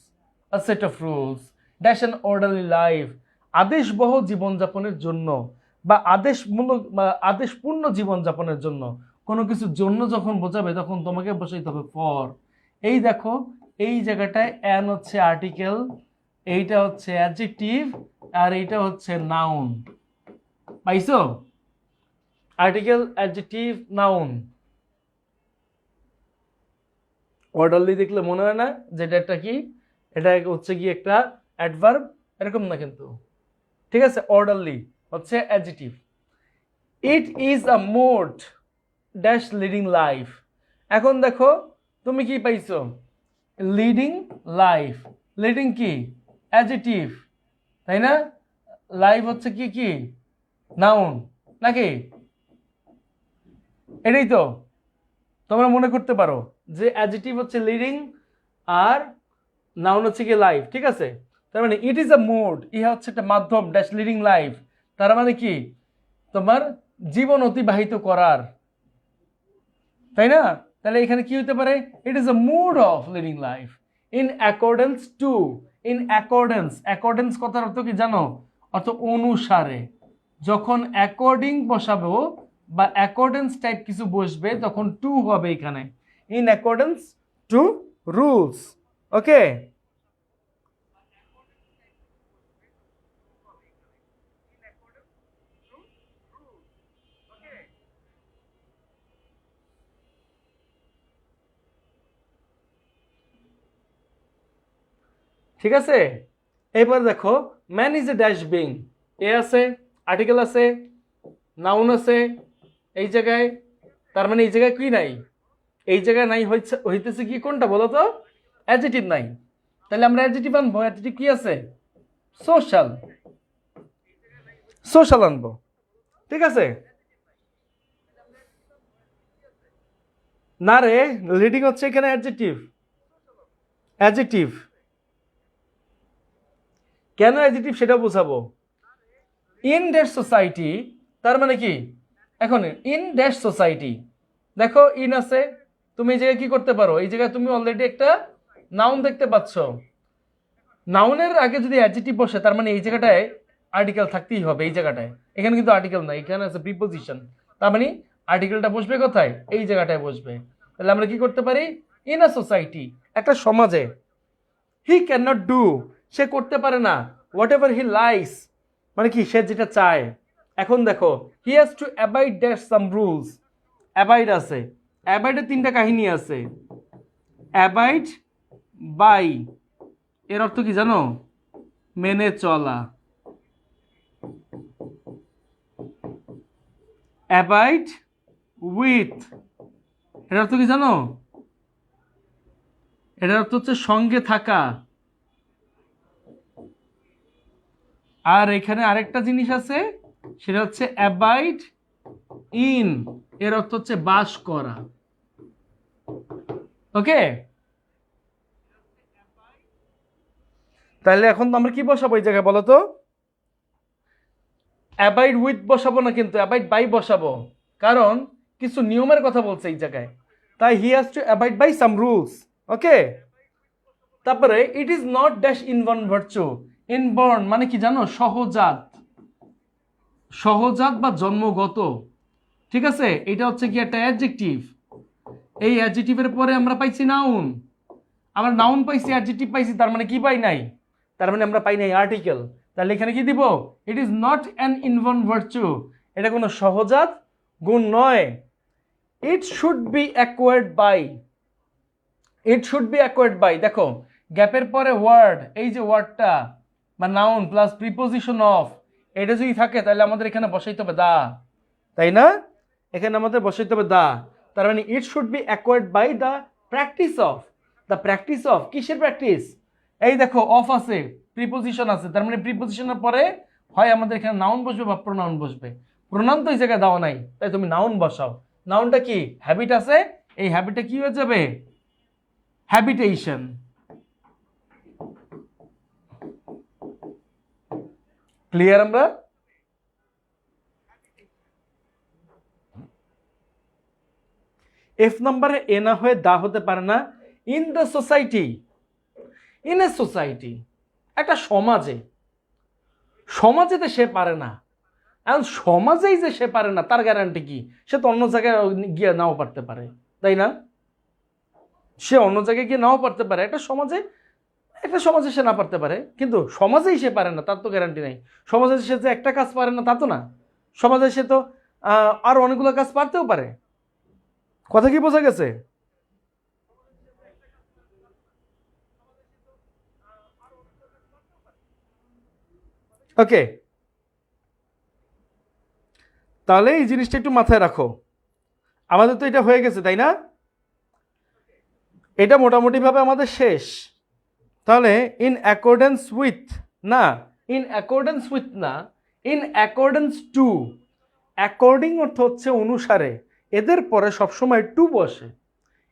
a set of rules dash an orderly life আদেশবহ জীবনযাপনের জন্য বা আদেশমূলক বা আদেশপূর্ণ জীবনযাপনের জন্য। কোনো কিছুর জন্য যখন বোঝাবে তখন তোমাকে বসাইতে হবে ফর। এই দেখো এই জায়গাটায় অ্যান হচ্ছে আর্টিকেল, এইটা হচ্ছে অ্যাডজেক্টিভ, আর এইটা হচ্ছে নাউন। পাইছো? Article, adjective, noun. অর্ডারলি দেখলে মনে হয় না যে এটা একটা কি, এটা হচ্ছে কি একটা অ্যাডভার্ব, এরকম না কিন্তু, ঠিক আছে? অর্ডারলি হচ্ছে adjective. It is a mode dash leading life. এখন দেখো তুমি কি পাইছো, লিডিং লাইফ, লিডিং কি অ্যাডজেক্টিভ, তাই না? লাইফ হচ্ছে কি কি নাউন নাকি? এটাই তো তোমরা মনে করতে পারো যে অ্যাডজেক্টিভ হচ্ছে লিডিং আর নাউন হচ্ছে কি লাইফ, ঠিক আছে? তার মানে ইট ইজ আ মোড, ইহা হচ্ছে একটা মাধ্যম ড্যাশ লিডিং লাইফ, তার মানে কি তোমার জীবন অতিবাহিত করার, তাই না? তাহলে এখানে কি হতে পারে, it is a mode of leading life in accordance to, in accordance, accordance কথার অর্থ কি জানো? অর্থ অনুসারে। যখন অ্যাকর্ডিং বসাবো বা অ্যাকর্ডেন্স টাইপ কিছু বসবে তখন টু হবে এখানে, in accordance to rules. Okay, ঠিক আছে? এবার দেখো man is a dash being, a আছে, আর্টিকেল আছে, নাউন আছে এই জায়গায়, তার মানে এই জায়গায় কি নাই, এই জায়গায় নাই হইতেছে কি কোনটা বলো তো? অ্যাডজেক্টিভ নাই। তাহলে আমরা অ্যাডজেক্টিভ আনবো, অ্যাডজেক্টিভ কি আছে? সোশ্যাল, সোশ্যাল আনবো, ঠিক আছে? না রে, লিডিং হচ্ছে এখানে অ্যাডজেক্টিভ, অ্যাডজেক্টিভ। কেন অ্যাডজেক্টিভ সেটা বোঝাবো। ইন ড্যাশ সোসাইটি, তার মানে কি এখন ইন ড্যাশ সোসাইটি, দেখো ইন আছে, তুমি এই জায়গায় কি করতে পারো, এই জায়গায় তুমি অলরেডি একটা নাউন দেখতে পাচ্ছ, নাউনের আগে যদি অ্যাডজেক্টিভ বসে তার মানে এই জায়গাটায় আর্টিকেল থাকতেই হবে, এই জায়গাটায়। এখানে কিন্তু আর্টিকেল নাই, এখানে আছে প্রিপোজিশন, তার মানে আর্টিকেলটা বসবে কোথায়? এই জায়গাটায় বসবে। তাহলে আমরা কি করতে পারি, ইন আ সোসাইটি, একটা সমাজে, হি ক্যান নট ডু, সে করতে পারে না, হোয়াট এভার হি লাইকস, মানে কি সে যেটা চায়। এখন দেখো হি has to abide that some rules, abide আছে, অ্যাবাইডের তিনটা কাহিনী আছে, অ্যাবাইড বাই এর অর্থ কি জানো? মেনে চলা। অ্যাবাইড উইথ এর অর্থ কি জানো? এটার অর্থ হচ্ছে সঙ্গে থাকা। আর এখানে আরেকটা জিনিস আছে, সেটা হচ্ছে অ্যাবাইড ইন, এর অর্থ হচ্ছে বাস করা। ওকে, তাহলে এখন আমরা কি বসাবো এই জায়গায় বলো তো? অ্যাবাইড উইথ বসাবো না, কিন্তু অ্যাবাইড বাই বসাবো, কারণ কিছু নিয়মের কথা বলছে এই জায়গায়, তাই he has to abide by some rules. Okay, তারপরে it is not dash inborn virtue, inborn মানে কি জানো? সহজাত, সহজাত বা জন্মগত, ঠিক আছে? এটা হচ্ছে কি একটা অ্যাডজেক্টিভ, এই অ্যাডজেক্টিভের পরে আমরা পাইছি নাউন, আমরা নাউন পাইছি, অ্যাডজেক্টিভ পাইছি, তার মানে কি পাই নাই? তার মানে আমরা পাই নাই আর্টিকেল। তাহলে এখানে কি দিব? It is not an inborn virtue, এটা কোনো সহজাত গুণ নয়। It should be acquired by, it should be acquired by, দেখো গ্যাপের পরে ওয়ার্ড, এই যে ওয়ার্ডটা বা নাউন প্লাস প্রিপোজিশন অফ, এটা যদি থাকে তাহলে আমাদের এখানে বসাইতে হবে দা, তাই না? এখানে আমাদের বসাইতে হবে দা, তার মানে it should be acquired by the practice of, the practice of, কিসের প্র্যাকটিস? এই দেখো অফ আছে, প্রিপোজিশন আছে, তার মানে প্রিপোজিশনের পরে হয় আমাদের এখানে নাউন বসবে বা প্রোনাউন বসবে। প্রোনাউন তো এই জায়গায় দেওয়া নাই, তাই তুমি নাউন বসাও। নাউনটা কি? হ্যাবিট আছে, এই হ্যাবিটটা কি হয়ে যাবে? হ্যাবিটেশন। ক্লিয়ার? আমরা এফ নাম্বারে এ না হয়ে দা হতে পারে না। In the society, in a society, একটা সমাজে, সমাজেতে সে পারে না। এখন সমাজেই যে সে পারে না তার গ্যারান্টি কি? সে তো অন্য জায়গায় গিয়ে নাও পারতে পারে, তাই না? সে অন্য জায়গায় গিয়ে নাও পারতে পারে, একটা সমাজে সে না পারতে পারে, কিন্তু সমাজেই সে পারে না তার তো গ্যারান্টি নেই। সমাজে সে যে একটা কাজ পারে না তা তো না, সমাজে সে তো আরো অনেকগুলো কাজ পারতেও পারে। কথা কি বোঝা গেছে? ওকে, তাহলে এই জিনিসটা একটু মাথায় রাখো। আমাদের তো এটা হয়ে গেছে, তাই না? এটা মোটামুটিভাবে আমাদের শেষ। তাহলে ইন অ্যাকর্ডেন্স উইথ না, ইন অ্যাকর্ডেন্স উইথ না, ইন অ্যাকর্ডেন্স টু। অ্যাকর্ডিং অর্থ হচ্ছে অনুসারে, এদের পরে সবসময় টু বসে।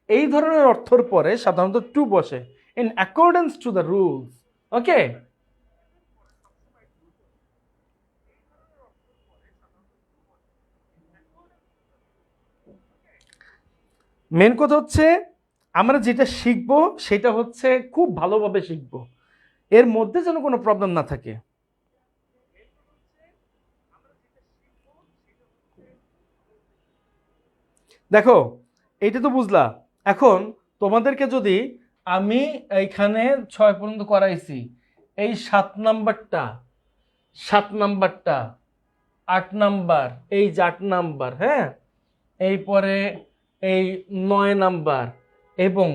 এই ধরনের অর্থর পরে সাধারণত টু বসে। In accordance to the rules. Okay, main কথা হচ্ছে আমরা যেটা শিখবো সেটা হচ্ছে খুব ভালোভাবে শিখবো, এর মধ্যে যেন কোনো প্রবলেম না থাকে। দেখো, এইটা তো বুঝলা। এখন তোমাদেরকে যদি আমি এইখানে 6 পর্যন্ত করাইছি, এই 7 নাম্বারটা 8 নাম্বার, এই যে 8 নাম্বার, হ্যাঁ, এই পরে এই 9 নাম্বার এবং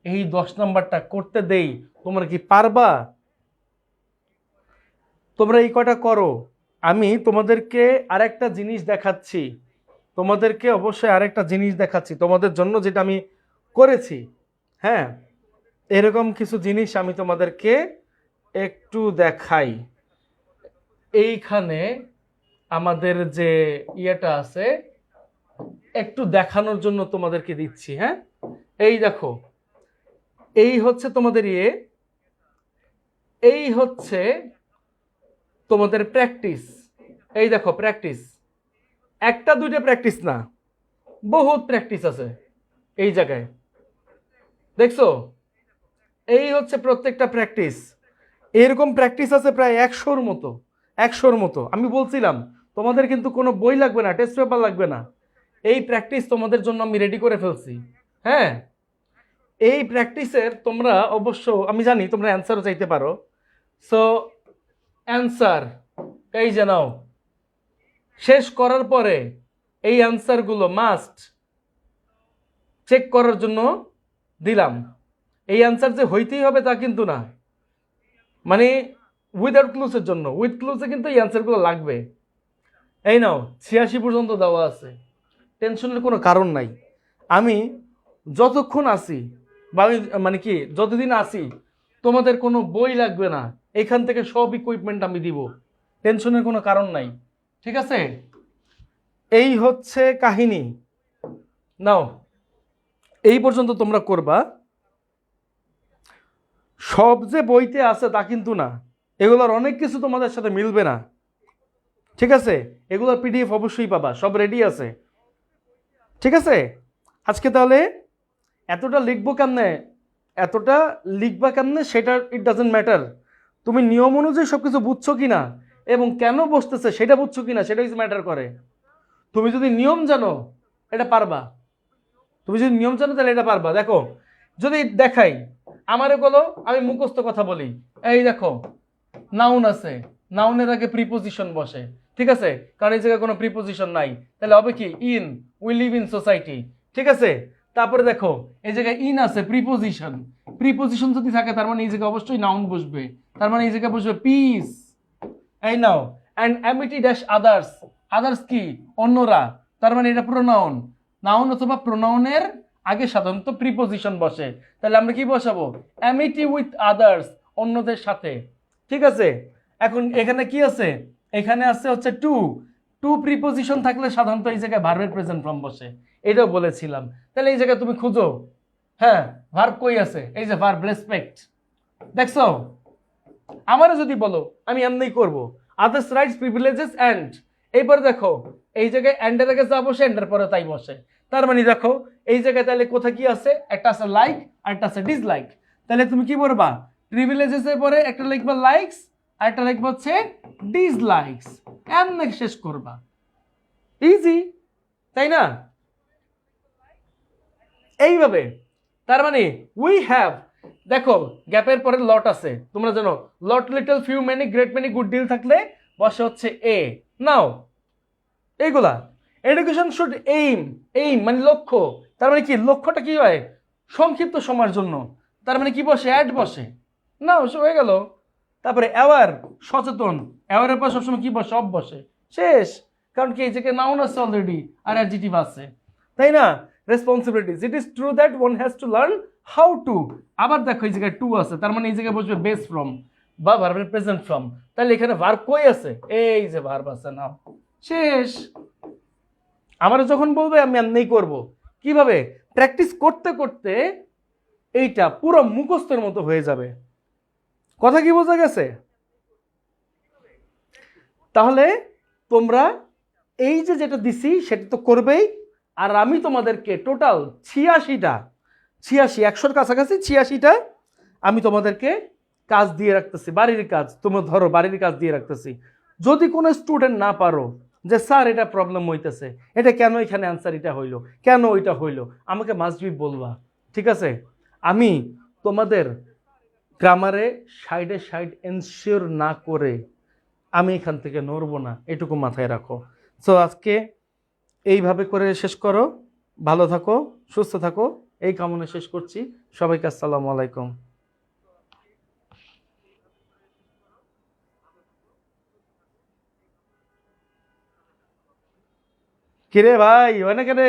এই 10 নাম্বারটা করতে দেই, তোমরা কি পারবা? তোমরা এই কটা করো। আমি তোমাদেরকে আরেকটা জিনিস দেখাচ্ছি, তোমাদেরকে অবশ্যই আরেকটা জিনিস দেখাচ্ছি তোমাদের জন্য, যেটা আমি করেছি। হ্যাঁ, এরকম কিছু জিনিস আমি তোমাদেরকে একটু দেখাই। এইখানে আমাদের যে ইয়েটা আছে একটু দেখানোর জন্য তোমাদেরকে দিচ্ছি। হ্যাঁ, এই দেখো, এই হচ্ছে তোমাদের এই হচ্ছে তোমাদের প্র্যাকটিস। এই দেখো প্র্যাকটিস, একটা দুইটা প্র্যাকটিস না, বহুত প্র্যাকটিস আছে এই জায়গায়, দেখছো? এই হচ্ছে প্রত্যেকটা প্র্যাকটিস। এরকম প্র্যাকটিস আছে প্রায় 100-র মতো। আমি বলছিলাম তোমাদের কিন্তু কোনো বই লাগবে না, টেস্ট পেপার লাগবে না, এই প্র্যাকটিস তোমাদের জন্য আমি রেডি করে ফেলছি। হ্যাঁ, এই প্র্যাকটিসের তোমরা অবশ্য, আমি জানি তোমরা অ্যান্সারও চাইতে পারো। সো অ্যান্সার এই যে নাও, শেষ করার পরে এই অ্যান্সারগুলো মাস্ট চেক করার জন্য দিলাম। এই অ্যান্সার যে হইতেই হবে তা কিন্তু না, মানে উইদাউট ক্লুজের জন্য, উইথ ক্লুজে কিন্তু এই অ্যান্সারগুলো লাগবে। এই নাও 86 পর্যন্ত দেওয়া আছে, টেনশনের কোনো কারণ নাই। আমি যতক্ষণ আসি বা আমি মানে কি যতদিন আসি তোমাদের কোনো বই লাগবে না, এখান থেকে সব ইকুইপমেন্ট আমি দিব, টেনশনের কোনো কারণ নাই। ঠিক আছে, এই হচ্ছে কাহিনী। নাও এই পর্যন্ত তোমরা করবা। সব যে বইতে আছে তা কিন্তু না, এগুলোর অনেক কিছু তোমাদের সাথে মিলবে না। ঠিক আছে, এগুলোর পিডিএফ অবশ্যই পাবা, সব রেডি আছে। ঠিক আছে, আজকে তাহলে এতটা লিখবো কেমনে, এতটা লিখবা কেমনে সেটা ইট ডাজেন্ট ম্যাটার। তুমি নিয়ম অনুযায়ী সব কিছু বুঝছো কিনা এবং কেন বসতেছে সেটা বুঝছো কিনা সেটা কিছু ম্যাটার করে। তুমি যদি নিয়ম জানো এটা পারবা, তুমি যদি নিয়ম জানো তাহলে এটা পারবা। দেখো, যদি দেখাই, আমারে বলো, আমি মুখস্থ কথা বলি। এই দেখো, নাউন আছে, নাউনের আগে প্রিপোজিশন বসে, ঠিক আছে, কারণ এই জায়গায় কোনো প্রিপোজিশন নাই, তাহলে হবে কি in, we live in society. ঠিক আছে, তারপরে দেখো এই জায়গায় ইন আছে, প্রিপোজিশন, প্রিপোজিশন যদি থাকে তার মানে এই জায়গায় অবশ্যই নাউন বসবে, তার মানে এই জায়গায় বসবে পিস। এই now, and amity dash others, others কি অন্যরা, তার মানে এটা প্রোনাউন। নাউন অথবা প্রোনাউনের আগে সাধারণত প্রিপোজিশন বসে, তাহলে আমরা কি বসাবো? অ্যামিটি উইথ আদার্স, অন্যদের সাথে। ঠিক আছে, এখন এখানে কি আছে? এখানে আছে হচ্ছে টু, টু প্রিপোজিশন থাকলে সাধারণত এই জায়গায় ভার্বের প্রেজেন্ট ফর্ম বসে, এটাও বলেছিলাম। তাহলে এই জায়গায় তুমি খুঁজো, হ্যাঁ ভার্ব কই আছে, এই যে ভার্ব রেসপেক্ট, দেখছো? আমারও যদি বলো আমি এমনি করব, আদার্স রাইটস প্রিভিলেজেস অ্যান্ড, এইবার দেখো এই জায়গায় অ্যান্ডের আগে যা বসে অ্যান্ডের পরে তাই বসে। তার মানে দেখো এই জায়গায় তাহলে কোথায় কি আছে, একটা আছে লাইক আর একটা আছে ডিসলাইক। তাহলে তুমি কি করবা, প্রিভিলেজেস এর পরে একটা লিখবা লাইকস আর একটা লিখবা হচ্ছে ডিসলাইকস, এমন শেষ করবা। ইজি, তাই না? এইভাবে তার মানে উই হ্যাভ, দেখো গ্যাপের পরে লট আছে, তোমরা জানো lot little few many great many good deal থাকলে বসে হচ্ছে এ। নাও এইগুলা এডুকেশন শুড এইম, এইম মানে লক্ষ্য, তার মানে কি লক্ষ্যটা কি হয় সংক্ষিপ্ত সময়ের জন্য, তার মানে কি বসে অ্যাড বসে। নাও সে হয়ে গেল। তারপরে অ্যাওয়ার সচেতন, অ্যাওয়ারের পর সবসময় কি বসে অফ বসে, শেষ। কারণ কি এই জায়গায় নাউন আছে অলরেডি আর অ্যাডজেক্টিভ আছে, তাই না? Responsibilities, it is true that one has to learn how to, আবার দেখো এই জায়গায় টু আছে, তার মানে এই জায়গায় বসবে বেস ফ্রম বা ভার্বের প্রেজেন্ট ফ্রম। তাহলে এখানে ভার্ব কই আছে, এই যে ভার্ব আছে, নাও শেষ। আমার যখন বলবে আমি এমনি করব, কিভাবে প্র্যাকটিস করতে করতে এইটা পুরো মুখস্থের মতো হয়ে যাবে। কথা কি বোঝা গেছে? তাহলে তোমরা এই যে যেটা দিছি সেটা তো করবেই। আর আমি তোমাদেরকে টোটাল 86টা, 100-র কাছাকাছি 86টা আমি তোমাদেরকে কাজ দিয়ে রাখতেছি, বাড়ির কাজ। তোমরা ধরো বাড়ির কাজ দিয়ে রাখতেছি। যদি কোনো স্টুডেন্ট না পারো যে স্যার এটা প্রবলেম হইতেছে, এটা কেন এখানে অ্যান্সার এটা হইলো, কেন ওইটা হইলো, আমাকে মাস্ট বি বলবা, ঠিক আছে? আমি তোমাদের গ্রামারে সাইডে সাইড এনশিওর না করে আমি এখান থেকে নড়বো না, এটুকু মাথায় রাখো। সো আজকে এইভাবে করে শেষ করো, ভালো থাকো, সুস্থ থাকো, এই কামনা শেষ করছি। সবাইকে আসসালামু আলাইকুম। কিরে ভাই, হয় না কেন?